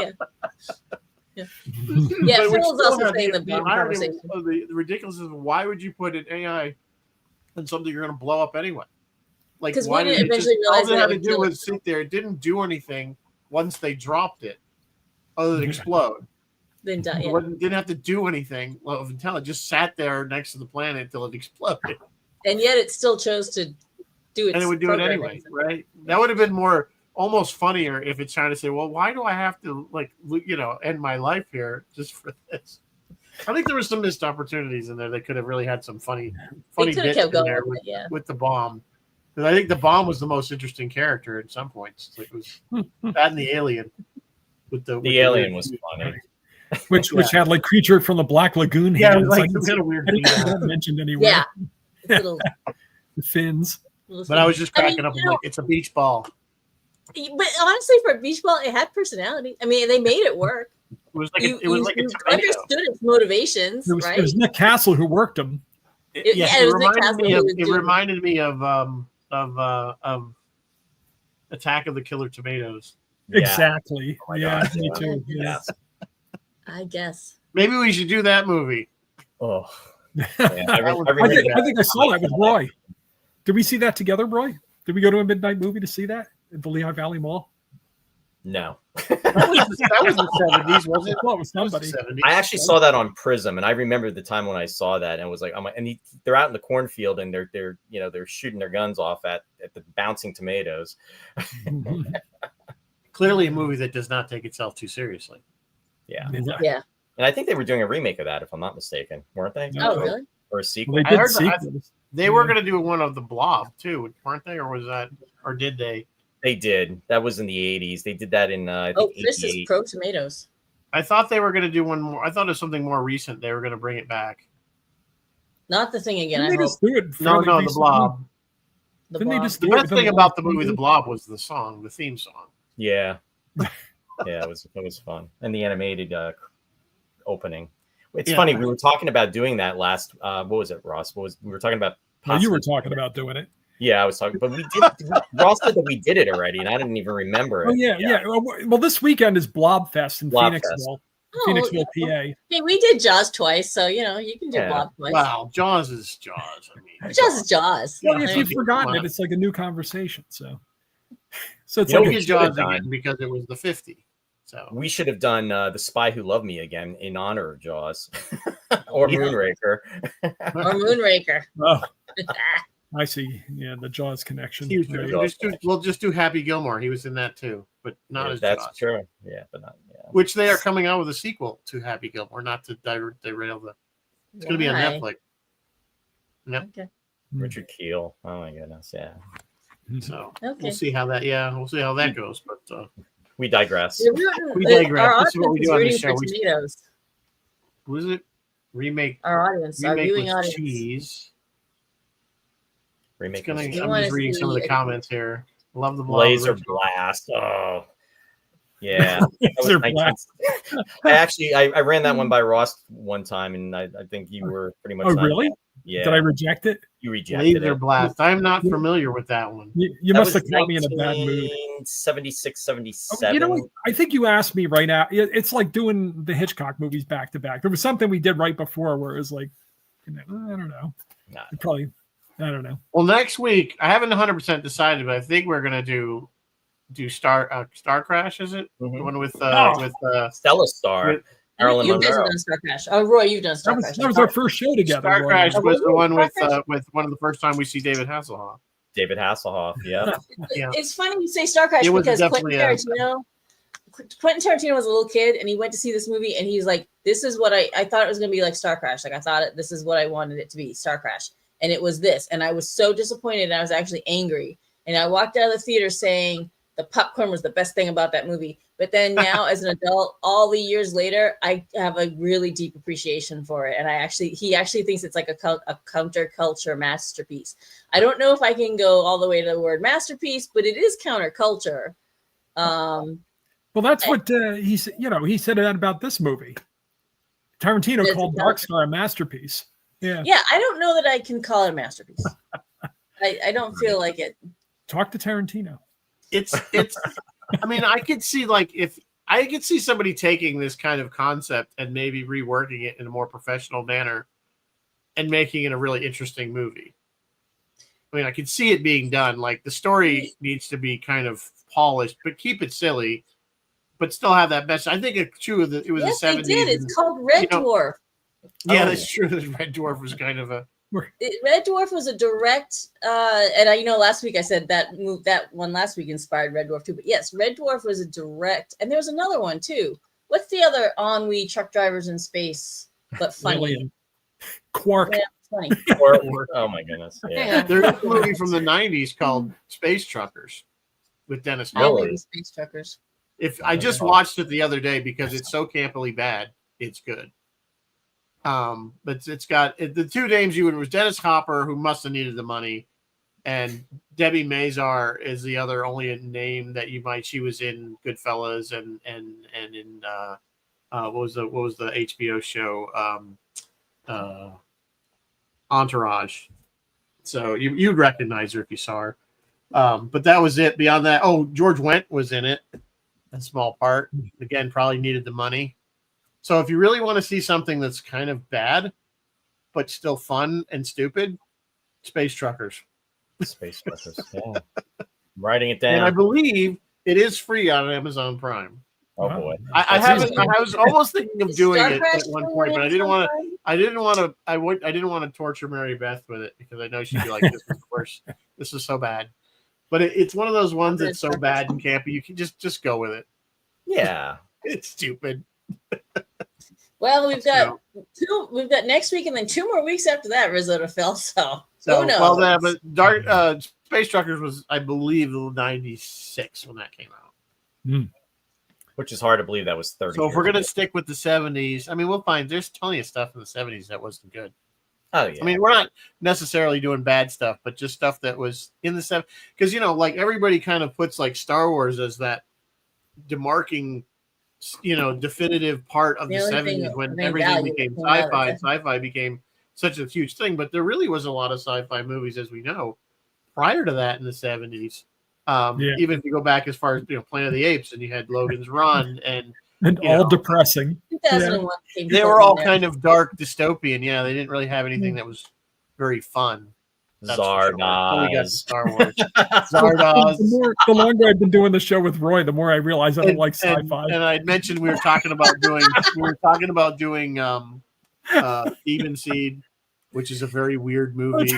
Yeah. Phil's also saying the bomb conversation. The ridiculousness is why would you put an AI in something you're going to blow up anyway? Because we didn't eventually realize all they had to do was sit there. It didn't do anything once they dropped it, other than explode. Then didn't have to do anything until it just sat there next to the planet until it exploded. And yet it still chose to do it. And it would do it anyway, right? That would have been almost funnier if it's trying to say, well, why do I have to end my life here just for this? I think there was some missed opportunities in there. They could have really had some funny bits in there with the bomb. Because I think the bomb was the most interesting character at some points. It was that and the alien. With the alien was funny. Which had like creature from the Black Lagoon. Yeah, it was like some kind of weird thing. Mentioned anywhere. Yeah. Little, the fins. But I was just cracking up. Like, it's a beach ball. But honestly, for a beach ball, it had personality. I mean, they made it work. It was like a tomato. Understood its motivations, right? It was Nick Castle who worked them. It reminded me of Attack of the Killer Tomatoes. Exactly. Oh me too. Yeah. I guess. Maybe we should do that movie. Oh. I think I saw that with Roy. Did we see that together, Roy? Did we go to a midnight movie to see that at the Lehigh Valley Mall? No. that was the 70s, wasn't it? Well, it was somebody. I actually saw that on Prism, and I remember the time when I saw that, and was like, they're out in the cornfield, and they're shooting their guns off at the bouncing tomatoes. Clearly, a movie that does not take itself too seriously. Yeah. Yeah. And I think they were doing a remake of that, if I'm not mistaken, weren't they? Oh, really? Or a sequel? Well, I heard they were going to do one of the Blob too, weren't they? Or did they? They did. That was in the 80s. They did that in Chris is pro tomatoes. I thought they were going to do one more. I thought it was something more recent. They were going to bring it back. Not the Thing again. Didn't they just do it No, the Blob. Didn't they just The do it best thing about the movie The Blob was the song, the theme song. Yeah. Yeah, it was fun. And the animated opening. It's funny. We were talking about doing that last. What was it, Ross? We were talking about? You were talking about doing it. Yeah, I was talking, but we did. Ross said that we did it already, and I didn't even remember it. Oh yeah. Well, this weekend is Blob Fest in Phoenixville, PA. Hey, we did Jaws twice, so you can do Blob twice. Wow, Jaws is Jaws. I mean, Jaws is Jaws. Well, if you've forgotten it, it's like a new conversation. So it's like a Jaws again because it was the 50. So we should have done The Spy Who Loved Me again in honor of Jaws, or Moonraker. Or Moonraker. Oh. I see. Yeah, the Jaws connection. We'll just do Happy Gilmore. He was in that too, but not as that's Jaws. True. Yeah, but not. Yeah. Which they are coming out with a sequel to Happy Gilmore, not to derail the. It's going to be on Netflix. Yep. Okay. Richard Keel. Oh my goodness. Yeah. So Okay. we'll see how that. Yeah, we'll see how that goes. But We digress. we digress. Our This is what we audience do on rooting this show. for tomatoes. Was it remake? Our audience, our Remake viewing with audience. cheese. Remake It's gonna, was You I'm wanna just reading some of the see- comments here. Love the Laser original. Blast. Oh, yeah. That was Laser 19 Blast. I ran that one by Ross one time, and I think you were pretty much. Oh, on really? that. Yeah. Did I reject it? You rejected Laser it. Blast. I'm not familiar with that one. You That must was have caught me in a bad mood. 76, Oh, 77. you know what? I think you asked me right now. It's like doing the Hitchcock movies back to back. There was something we did right before where it was like, I don't know. Nah. Probably, I don't know. Well, next week I haven't 100% decided, but I think we're gonna do Star Crash. Is it Mhm. the one with Stella Star. with- Marilyn You guys have Monroe. done Star Crash. Oh, Roy, you've done Star Crash. That was our first show together. Star Roy. Crash Oh, was the really? one with Star one of the first time we see David Hasselhoff. David Hasselhoff. Yeah. Yeah. It's funny you say Star Crash It was because definitely Quentin Tarantino was a little kid and he went to see this movie and he's like, this is what I thought it was going to be like Star Crash. Like I thought this is what I wanted it to be, Star Crash. And it was this. And I was so disappointed and I was actually angry. And I walked out of the theater saying the popcorn was the best thing about that movie. But then now as an adult, all the years later, I have a really deep appreciation for it. And he actually thinks it's like a counterculture masterpiece. I don't know if I can go all the way to the word masterpiece, but it is counterculture. Well, that's what he said. He said that about this movie. Tarantino called Darkstar a masterpiece. Yeah. Yeah, I don't know that I can call it a masterpiece. I don't feel like it. Talk to Tarantino. It's I mean, I could see somebody taking this kind of concept and maybe reworking it in a more professional manner and making it a really interesting movie. I mean, I could see it being done. Like the story needs to be kind of polished, but keep it silly, but still have that message. I think it was the 70s. They did. It's called Red Dwarf. Yeah, that's true. Red Dwarf was kind of a Red Dwarf was a direct, and I last week I said that one last week inspired Red Dwarf too. But yes, Red Dwarf was a direct, and there was another one too. What's the other ennui truck drivers in space, but funny? Really? Quark. Yeah, funny. Oh my goodness. Yeah. Yeah. there's a movie from the 90s called Space Truckers with Dennis I Miller. love Space Truckers. If I just watched it the other day because it's so campily bad, it's good. But it's got the two names you would was Dennis Hopper, who must have needed the money, and Debbie Mazar is the other only name that you might. She was in Goodfellas and in what was the HBO show Entourage. So you'd recognize her if you saw her. But that was it. Beyond that, George Wendt was in it. A small part. Again, probably needed the money. So if you really want to see something that's kind of bad, but still fun and stupid, Space Truckers. Space Truckers. Yeah. I'm writing it down. And I believe it is free on Amazon Prime. Oh boy. I was almost thinking of doing Star it Crash at one still point, on but I didn't Amazon want Prime? to torture Mary Beth with it because I know she'd be like, "This is worse. This is so bad." But it's one of those ones that's so bad and campy. You can just go with it. Yeah. It's stupid. Well, we've got next week and then 2 more weeks after that risotto fell. So who knows? Well, but Space Truckers was, I believe, 96 when that came out. Which is hard to believe that was 30. So if years we're gonna ago. stick with the 70s, I mean, we'll find there's plenty of stuff in the 70s that wasn't good. Oh yeah. I mean, we're not necessarily doing bad stuff, but just stuff that was in the 70s. Because like everybody kind of puts like Star Wars as that demarking, definitive part of the 70s when everything became sci-fi and sci-fi became such a huge thing. But there really was a lot of sci-fi movies, as we know, prior to that in the 70s. Even if you go back as far as Planet of the Apes, and you had Logan's Run and all depressing. 2001 they were all kind of dark dystopian. Yeah, they didn't really have anything that was very fun. Zardoz. We got Star Wars. Zardoz. The longer I've been doing the show with Roy, the more I realize I don't like sci-fi. And I mentioned we were talking about doing Demon Seed which is a very weird movie.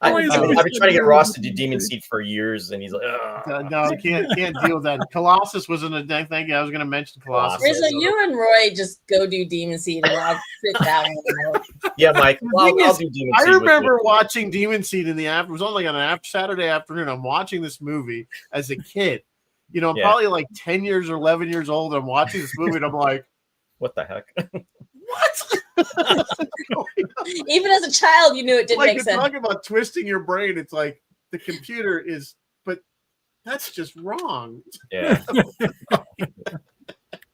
I've been trying to get Ross to do Demon Seed for years, and he's like, No, can't deal with that. Colossus was in a thing. I was going to mention Colossus. Rizzo, you and Roy just go do Demon Seed, and I'll sit down. Yeah, Mike. I'll do Demon Seed. I remember watching Demon Seed in the after. It was on like on an Saturday afternoon. I'm watching this movie as a kid. You know, I'm probably like 10 years or 11 years old. I'm watching this movie, and I'm like, what the heck? What? Even as a child, you knew it didn't make sense. Talking about twisting your brain, it's like the computer is, but that's just wrong. Yeah.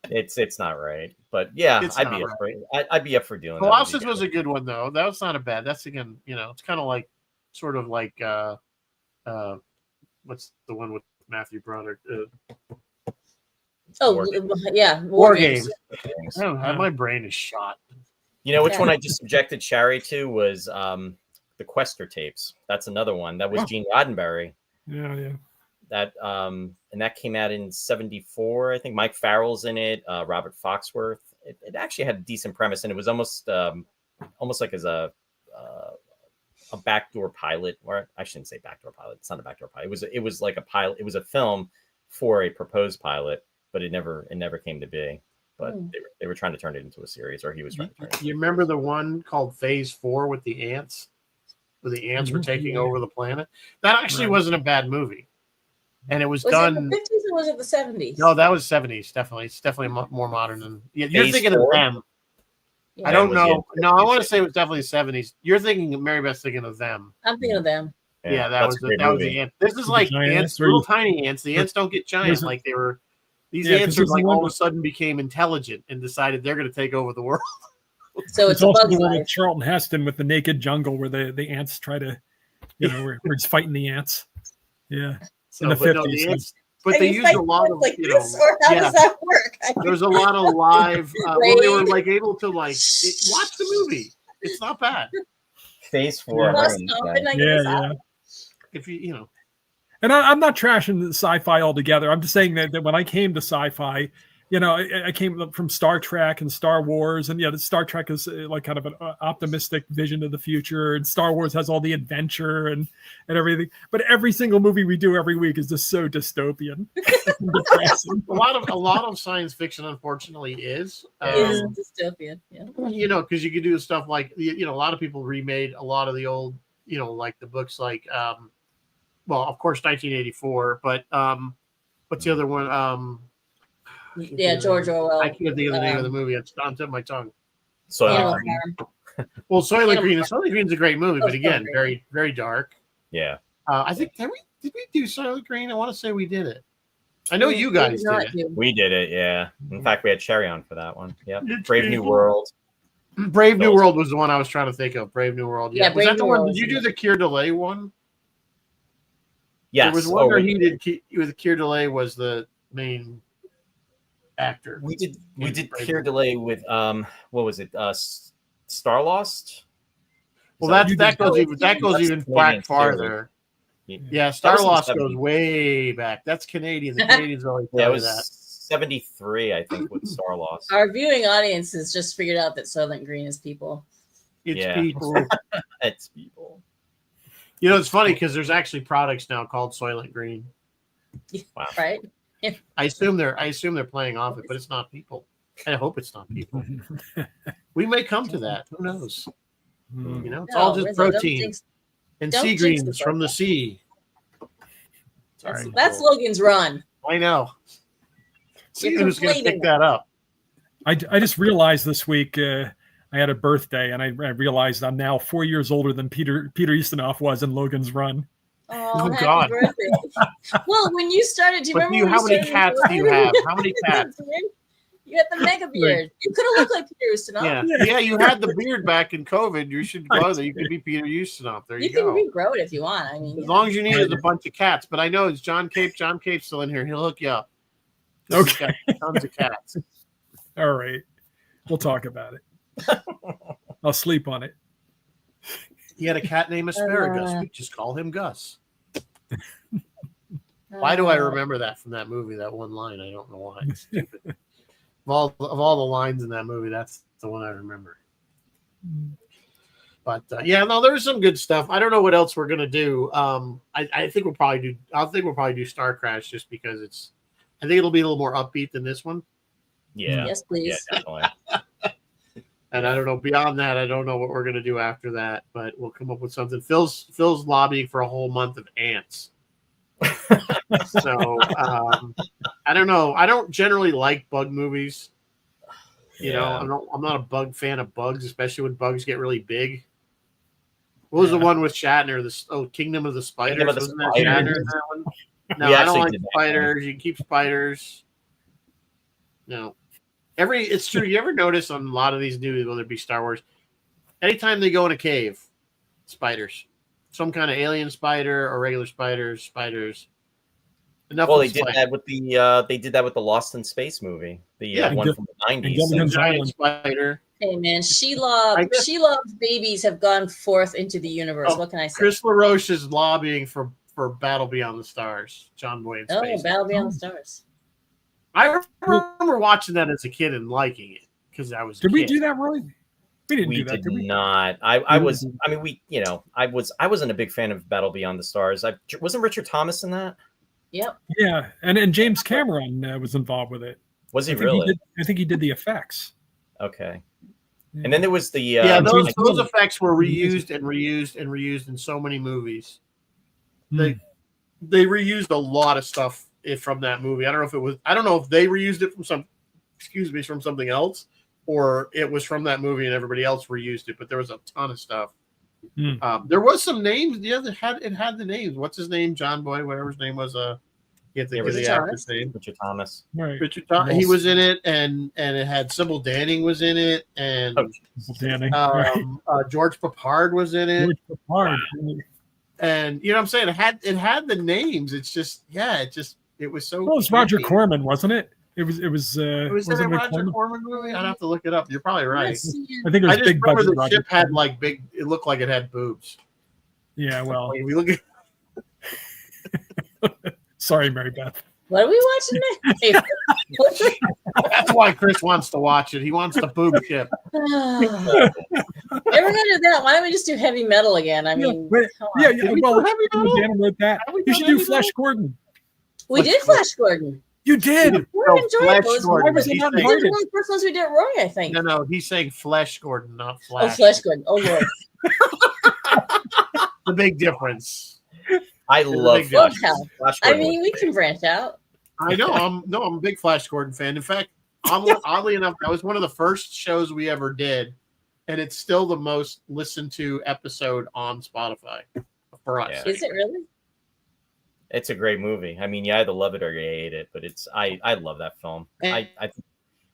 It's not right. But yeah, I'd be up for doing Colossus that. was a good one though. That was not a bad. That's again, it's kind of like sort of like what's the one with Matthew Broderick? War Games. My brain is shot. You know which one I just subjected Shari to was the Quester tapes. That's another one. That was Gene Roddenberry. Yeah. That and that came out in '74. I think Mike Farrell's in it. Robert Foxworth. It actually had a decent premise, and it was almost like as a backdoor pilot, or I shouldn't say backdoor pilot. It's not a backdoor pilot. It was like a pilot. It was a film for a proposed pilot, but it never came to be. But they were trying to turn it into a series, or he was trying to turn it. You remember the one called Phase 4 with the ants, where the ants were taking over the planet? That actually wasn't a bad movie, and it was done. Was it the 50s or was it the 70s? No, that was 70s. Definitely, it's definitely more modern than. You're Phase thinking 4? of them. Yeah. I don't know. No, I want to say it was definitely 70s. You're thinking Mary Beth's thinking of them. I'm thinking of them. Yeah, that was the ant. This is like ants, little tiny ants. The ants don't get giant like they were. These ants are like all of a sudden became intelligent and decided they're going to take over the world. So it's also the one with Charlton Heston with the naked jungle where the ants try to, we're just fighting the ants. Yeah, in the 50s. But they used a lot of, like this, or how does that work? There's a lot of live. Well, they were like able to watch the movie. It's not bad. Phase 4. Yeah. If you. And I'm not trashing the sci-fi altogether. I'm just saying that when I came to sci-fi, I came from Star Trek and Star Wars, and the Star Trek is like kind of an optimistic vision of the future, and Star Wars has all the adventure and everything. But every single movie we do every week is just so dystopian. a lot of science fiction, unfortunately, is dystopian. Yeah. Because you could do stuff like a lot of people remade a lot of the old, like the books like. Well, of course, 1984, but what's the other one? George Orwell. I can't think of the name of the movie. It's on tip of my tongue. Soylent Green. Well, Soylent Green. Soylent Green's a great movie, but again, very, very dark. Yeah. I think did we do Soylent Green? I want to say we did it. I know you guys did it. We did it. Yeah. In fact, we had Sherry on for that one. Yeah. Brave New World. Brave New World was the one I was trying to think of. Brave New World. Yeah. Was that the one? Did you do the Keir Delay one? Yes. There was one where he did with Keir Delay was the main actor. We did Keir Delay with what was it? Star Lost? Well, that goes even back farther. Yeah, Star Lost goes way back. That's Canadian. The Canadians always it was that. 73, I think, with Star Lost. Our viewing audience has just figured out that Soylent Green is people. It's people. It's people. It's funny because there's actually products now called Soylent Green. Wow. Right? I assume they're playing off it, but it's not people. I hope it's not people. We may come to that. Who knows? It's all just protein and sea greens from the sea. Sorry, that's Logan's run. I know. See who's going to pick that up. I just realized this week. I had a birthday, and I realized I'm now 4 years older than Peter Ustinov was in Logan's Run. Oh God! Well, when you started, do you remember? How many cats do you have? How many cats? You had the mega beard. You could have looked like Peter Ustinov. Yeah. You had the beard back in COVID. You should go there. You could be Peter Ustinov. There you go. You can regrow it if you want. I mean, as long as you need a bunch of cats. But I know it's John Cape. John Cape's still in here. He'll hook you up. Okay. Tons of cats. All right. We'll talk about it. I'll sleep on it. He had a cat named Asparagus. We just call him Gus. Why do I remember that from that movie? That one line. I don't know why. It's stupid. Of all the lines in that movie, that's the one I remember. But yeah, no, there's some good stuff. I don't know what else we're gonna do. I think we'll probably do. I think we'll probably do Star Crash just because it's. I think it'll be a little more upbeat than this one. Yeah. Yes, please. Yeah, definitely. And I don't know beyond that. I don't know what we're gonna do after that, but we'll come up with something. Phil's lobbying for a whole month of ants. So I don't know. I don't generally like bug movies. You know, I'm not a bug fan of bugs, especially when bugs get really big. What was the one with Shatner? Kingdom of the Spiders. Kingdom of the Wasn't that Spiders. Shatner in that one? No, We I don't actually like did that spiders. You can keep spiders. No. It's true. You ever notice on a lot of these movies, whether it be Star Wars, anytime they go in a cave, spiders. Some kind of alien spider or regular spiders. Enough Well, with they did spiders. that with the Lost in Space movie, the one from the 90s. Gilligan's Giant Island. spider. Hey man, I guess- Shelov's babies have gone forth into the universe. Oh, What can I say? Chris LaRoche is lobbying for Battle Beyond the Stars. John Boy in Oh, Space. Battle Beyond the Stars. I remember watching that as a kid and liking it because I was. Did a we kid. do that, Roy? We didn't We do that, did did we? not. I wasn't a big fan of Battle Beyond the Stars. Wasn't Richard Thomas in that? Yep. Yeah, and James Cameron was involved with it. Was he I think really? I think he did the effects. Okay. Yeah. And then there was the Yeah, those James- effects were reused and reused and reused in so many movies. Hmm. They reused a lot of stuff from that movie. I don't know if they reused it from from something else, or it was from that movie and everybody else reused it. But there was a ton of stuff. Hmm. There was some names. Yeah, it had the names. What's his name? John Boy, whatever his name was. You have to think of the Richard actor's name. Richard Thomas. Right. Richard Thomas. He was in it, and it had Sybil Danning was in it, and Danny. Right. George Papard was in it. George Papard. And you know what I'm saying? It had the names. It's just it was so. Well, it was Roger creepy. Corman, wasn't it? It was. Was it wasn't a it Roger Corman? Corman movie? I'd have to look it up. You're probably right. Let's see. I think it I was just big remember budget. the Roger ship had Corman. like big. It looked like it had boobs. Yeah, well, Like, if we look at sorry, Mary Beth. What are we watching next? that's why Chris wants to watch it. He wants the boob ship. If we're gonna do that, why don't we just do heavy metal again? I mean, wait, come on. Yeah. Did we Well, do Heavy Metal? Dan wrote that. Have we You done should do Heavy Flash Metal? Gordon. We did Flash Gordon. You did. We're No, enjoying Flash those. Gordon. Why was he He's not saying- These are invited? one of the first ones we did wrong, I think. No, he's saying Flesh Gordon, not Oh, Flash. Flash Gordon. Oh, Lord. The big difference. I love big Flash. hell. Flash I Gordon mean, was we can branch out. I know. I'm a big Flash Gordon fan. In fact, oddly enough, that was one of the first shows we ever did, and it's still the most listened to episode on Spotify for us. Yeah. Is it really? It's a great movie. I mean, you either love it or you hate it, but I love that film. I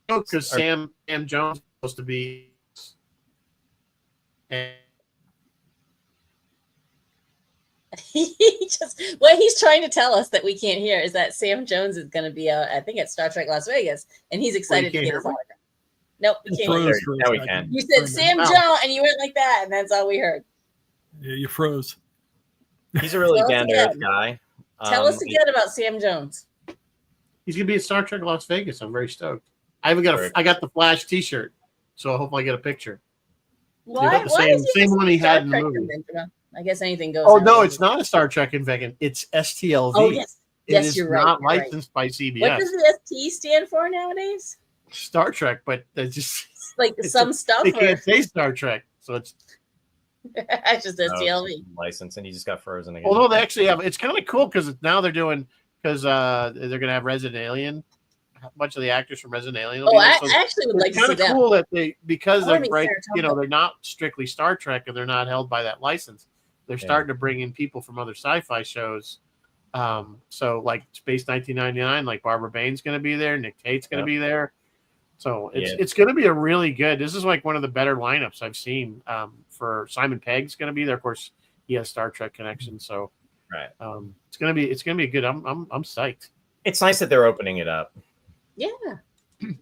Because Sam Jones is supposed to be. And What he's trying to tell us that we can't hear is that Sam Jones is going to be, I think, at Star Trek Las Vegas, and he's excited to can't get hear his me? autograph. Nope, we can't Froze hear. for a Now we second. can. You said Sam Wow. Jones, and you went like that, and that's all we heard. Yeah, you froze. he's a really Tell us down to earth again. guy. Tell us again about Sam Jones. he's gonna be at Star Trek Las Vegas. I'm very stoked. I got the Flash T-shirt, so I hope I get a picture. Why? got the Why same- is he same just one he Star had in the Trek movie. convention? Well, I guess anything goes. Oh no, nowadays. it's not a Star Trek convention. It's STLV. Oh yes, It yes, is you're right. not you're right. licensed by CBS. What does the ST stand for nowadays? Star Trek, but they just Like It's some stuff, they or can't say Star Trek, so it's. it's just STLV. license, and he just got frozen again. Although they actually have, it's kind of cool because now they're doing they're gonna have Resident Alien. A bunch of the actors from Resident Alien. will Oh, be there, I so actually would like it's to see kind of that. cool that because I they're wanna meet right, Sarah they're not strictly Star Trek and they're not held by that license. They're Yeah. starting to bring in people from other sci-fi shows. So like Space 1999, like Barbara Bain's going to be there, Nick Tate's going to be there. So it's going to be a really good. This is like one of the better lineups I've seen. For Simon Pegg's going to be there. Of course, he has Star Trek connections, so Right. it's going to be good. I'm psyched. It's nice that they're opening it up. Yeah.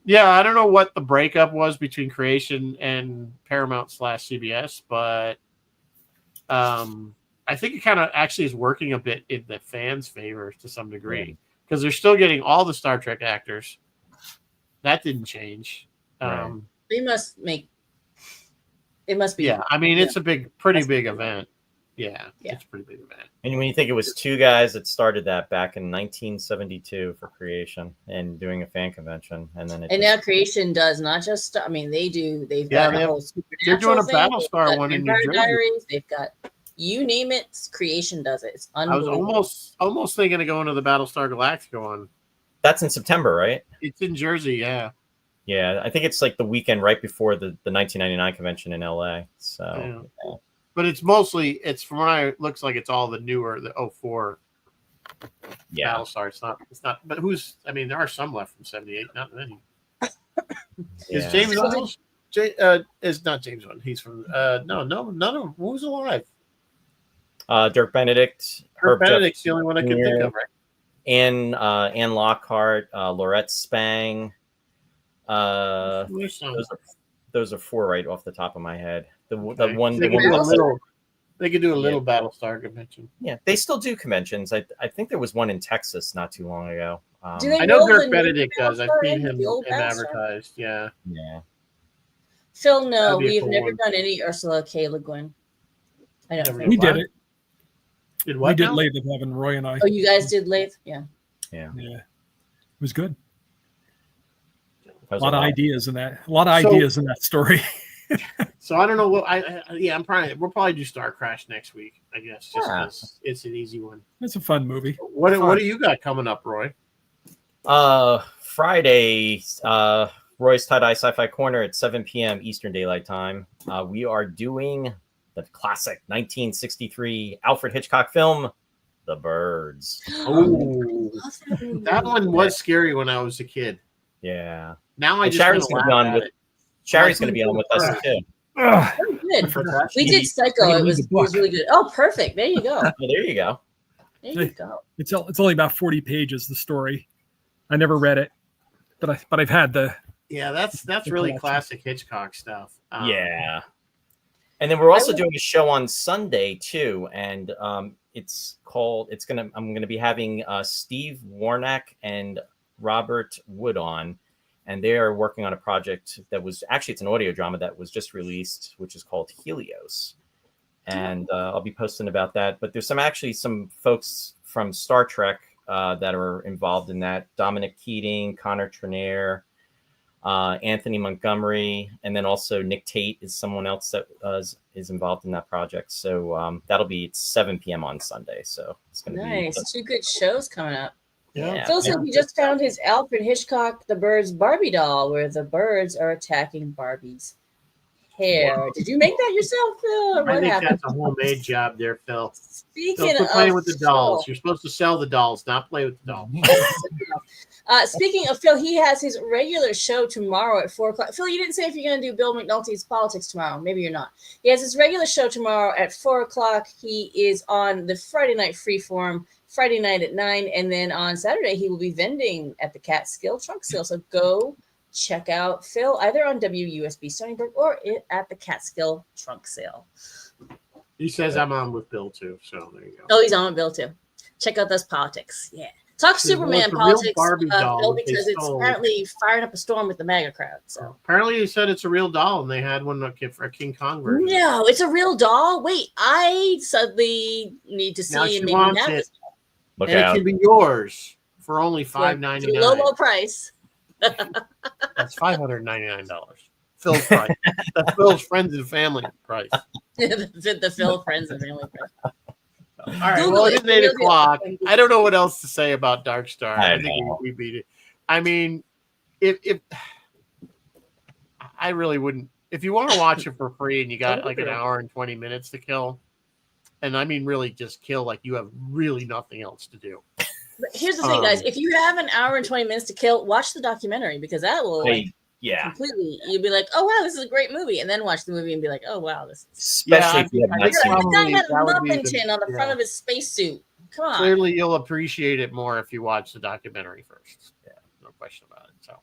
Yeah, I don't know what the breakup was between Creation and Paramount / CBS, but I think it kind of actually is working a bit in the fans' favor to some degree because they're still getting all the Star Trek actors. That didn't change. Right. They must make It must be. Yeah, I mean, it's a pretty big event. Yeah, Yeah. it's a pretty big event. And when you think it was two guys that started that back in 1972 for Creation and doing a fan convention, and then And now Creation does not just. I mean, they do. They've Yeah, got a whole supernatural they're doing a thing. Battlestar They've got one in New Vampire Jersey. Diaries. They've got you name it. Creation does it. It's I was unbelievable. almost thinking of going to the Battlestar Galactica one. that's in September, right? It's in Jersey, yeah. Yeah, I think it's like the weekend right before the 1999 convention in LA. So, Yeah. But it's from what it looks like it's all the newer, the 04 yeah. Battlestar. It's not, but there are some left from 78, not many. Yeah. Is James Woods? Is not James Woods. He's from, no, none of who's alive? Dirk Benedict, Herb Jeff Benedict's the only one I could think of, right? Anne Lockhart, Laurette Spang. Who's some? Those are four right off the top of my head. The one, They could do a little Battlestar convention. yeah, they still do conventions. I think there was one in Texas not too long ago. Do they I know know Dirk the Benedict new does. I've Battlestar seen and him the old Battlestar? advertised. Yeah. Yeah. Phil, no, That'd be a we've cool never one. done any Ursula K. Le Guin. I Never don't did. We think. did it. Did We what? did now? Lathe of Heaven, Roy and I. Oh, you guys did Lathe? Yeah. Yeah. Yeah. It was good. That was A lot of lot. ideas in that. A lot of So- ideas in that story. So I don't know what we'll probably do Star Crash next week, I guess. Just Yeah. 'cause it's an easy one. It's a fun movie. What do you got coming up, Roy? Friday, Roy's Tie-Dye Sci-Fi Corner at 7 p.m. Eastern Daylight Time. We are doing the classic 1963 Alfred Hitchcock film, The Birds. Oh, that one was scary when I was a kid. Yeah. Now I And just Sharon's kinda gonna be laugh on at with it. Sherry's going to be on with us too. Ugh. Oh, good. What's We did Psycho. I gotta It read was, the it was book. really good. Oh, perfect. There you go. Oh, there you go. There you go. It's only about 40 pages, the story. I never read it, but I've had the Yeah, that's really classic Hitchcock stuff. Yeah. And then we're also I would- doing a show on Sunday too, and I'm gonna be having Steve Warnock and Robert Wood on, and they are working on a project that was actually it's an audio drama that was just released, which is called Helios, and I'll be posting about that. But there's some folks from Star Trek that are involved in that: Dominic Keating, Connor Trenair, Anthony Montgomery, and then also Nick Tate is someone else that is involved in that project. So that'll be at 7 p.m. on Sunday. So it's going to Nice. be 2 good shows coming up. Yeah. Phil said he just found his Alfred Hitchcock The Birds Barbie doll where the birds are attacking Barbie's hair. Wow. Did you make that yourself, Phil? Or I what think happened? that's a homemade job there, Phil. Speaking Don't quit playing of with the dolls. Phil, You're supposed to sell the dolls, not play with the dolls. speaking of Phil, he has his regular show tomorrow at 4:00. Phil, you didn't say if you're going to do Bill McNulty's Politics tomorrow. Maybe you're not. He has his regular show tomorrow at 4:00. He is on the Friday night Freeform, Friday night at 9, and then on Saturday he will be vending at the Catskill Trunk Sale. So go check out Phil either on WUSB Stony Brook or at the Catskill Trunk Sale. He says I'm on with Bill too, so there you go. Oh, he's on with Bill too. Check out those politics. Yeah. Talk Well, Superman it's a real politics, Barbie doll Phil, that they because it's stole. apparently firing up a storm with the MAGA crowd. So Apparently, he said it's a real doll, and they had one for a King Kong version. no, it's a real doll. Wait, I suddenly need to see Now she and maybe wants have it. this Look And it out. can be yours for only for a $5.99. low price. That's $599. Phil's price. That's Phil's friends and family price. the Phil friends and family price. All right. Google Well, it. it is 8 Google it. o'clock. I don't know what else to say about Darkstar. I I think know. we beat it. I mean, if I really wouldn't. If you want to watch it for free and you got like an hour and 20 minutes to kill, and I mean really just kill, like you have really nothing else to do. But here's the thing, guys. If you have an hour and 20 minutes to kill, watch the documentary because that will completely. You'll be like, "Oh wow, this is a great movie," and then watch the movie and be like, "Oh wow, this is." Especially if you have I not think seen The it. guy had a that would be muffin the- tin on the front of his spacesuit. Come on. Clearly, you'll appreciate it more if you watch the documentary first. Yeah, no question about it. So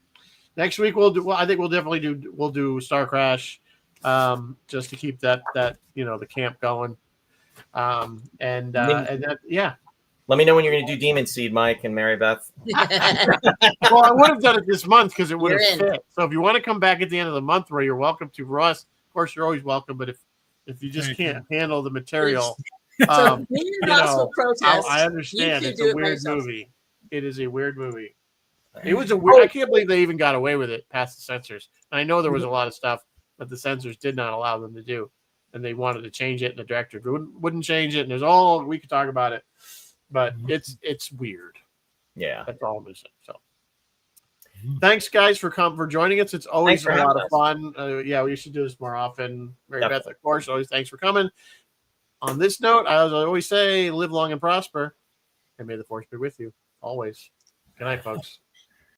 next week we'll do. Well, I think we'll definitely do. We'll do Star Crash, just to keep that the camp going. And that yeah. Let me know when you're going to do Demon Seed, Mike and Mary Beth. Well, I would have done it this month because it would You're have in. fit. So if you want to come back at the end of the month, Roy, you're welcome to. Ross, course, you're always welcome. But if you just Thank can't handle the material, So me and Ross will protest. I understand. You It's two do a it by weird yourselves. movie. It is a weird movie. It was a weird. I can't believe they even got away with it past the censors. And I know there was a lot of stuff that the censors did not allow them to do, and they wanted to change it, and the director wouldn't change it. And there's all we could talk about it, but it's weird. Yeah. That's all I'm gonna say. So, thanks guys for joining us. It's always Thanks a for lot having of us. fun. Yeah, we should do this more often. Mary Definitely. Beth, of course, always thanks for coming. On this note, as I always say, live long and prosper, and may the force be with you always. Good night, folks.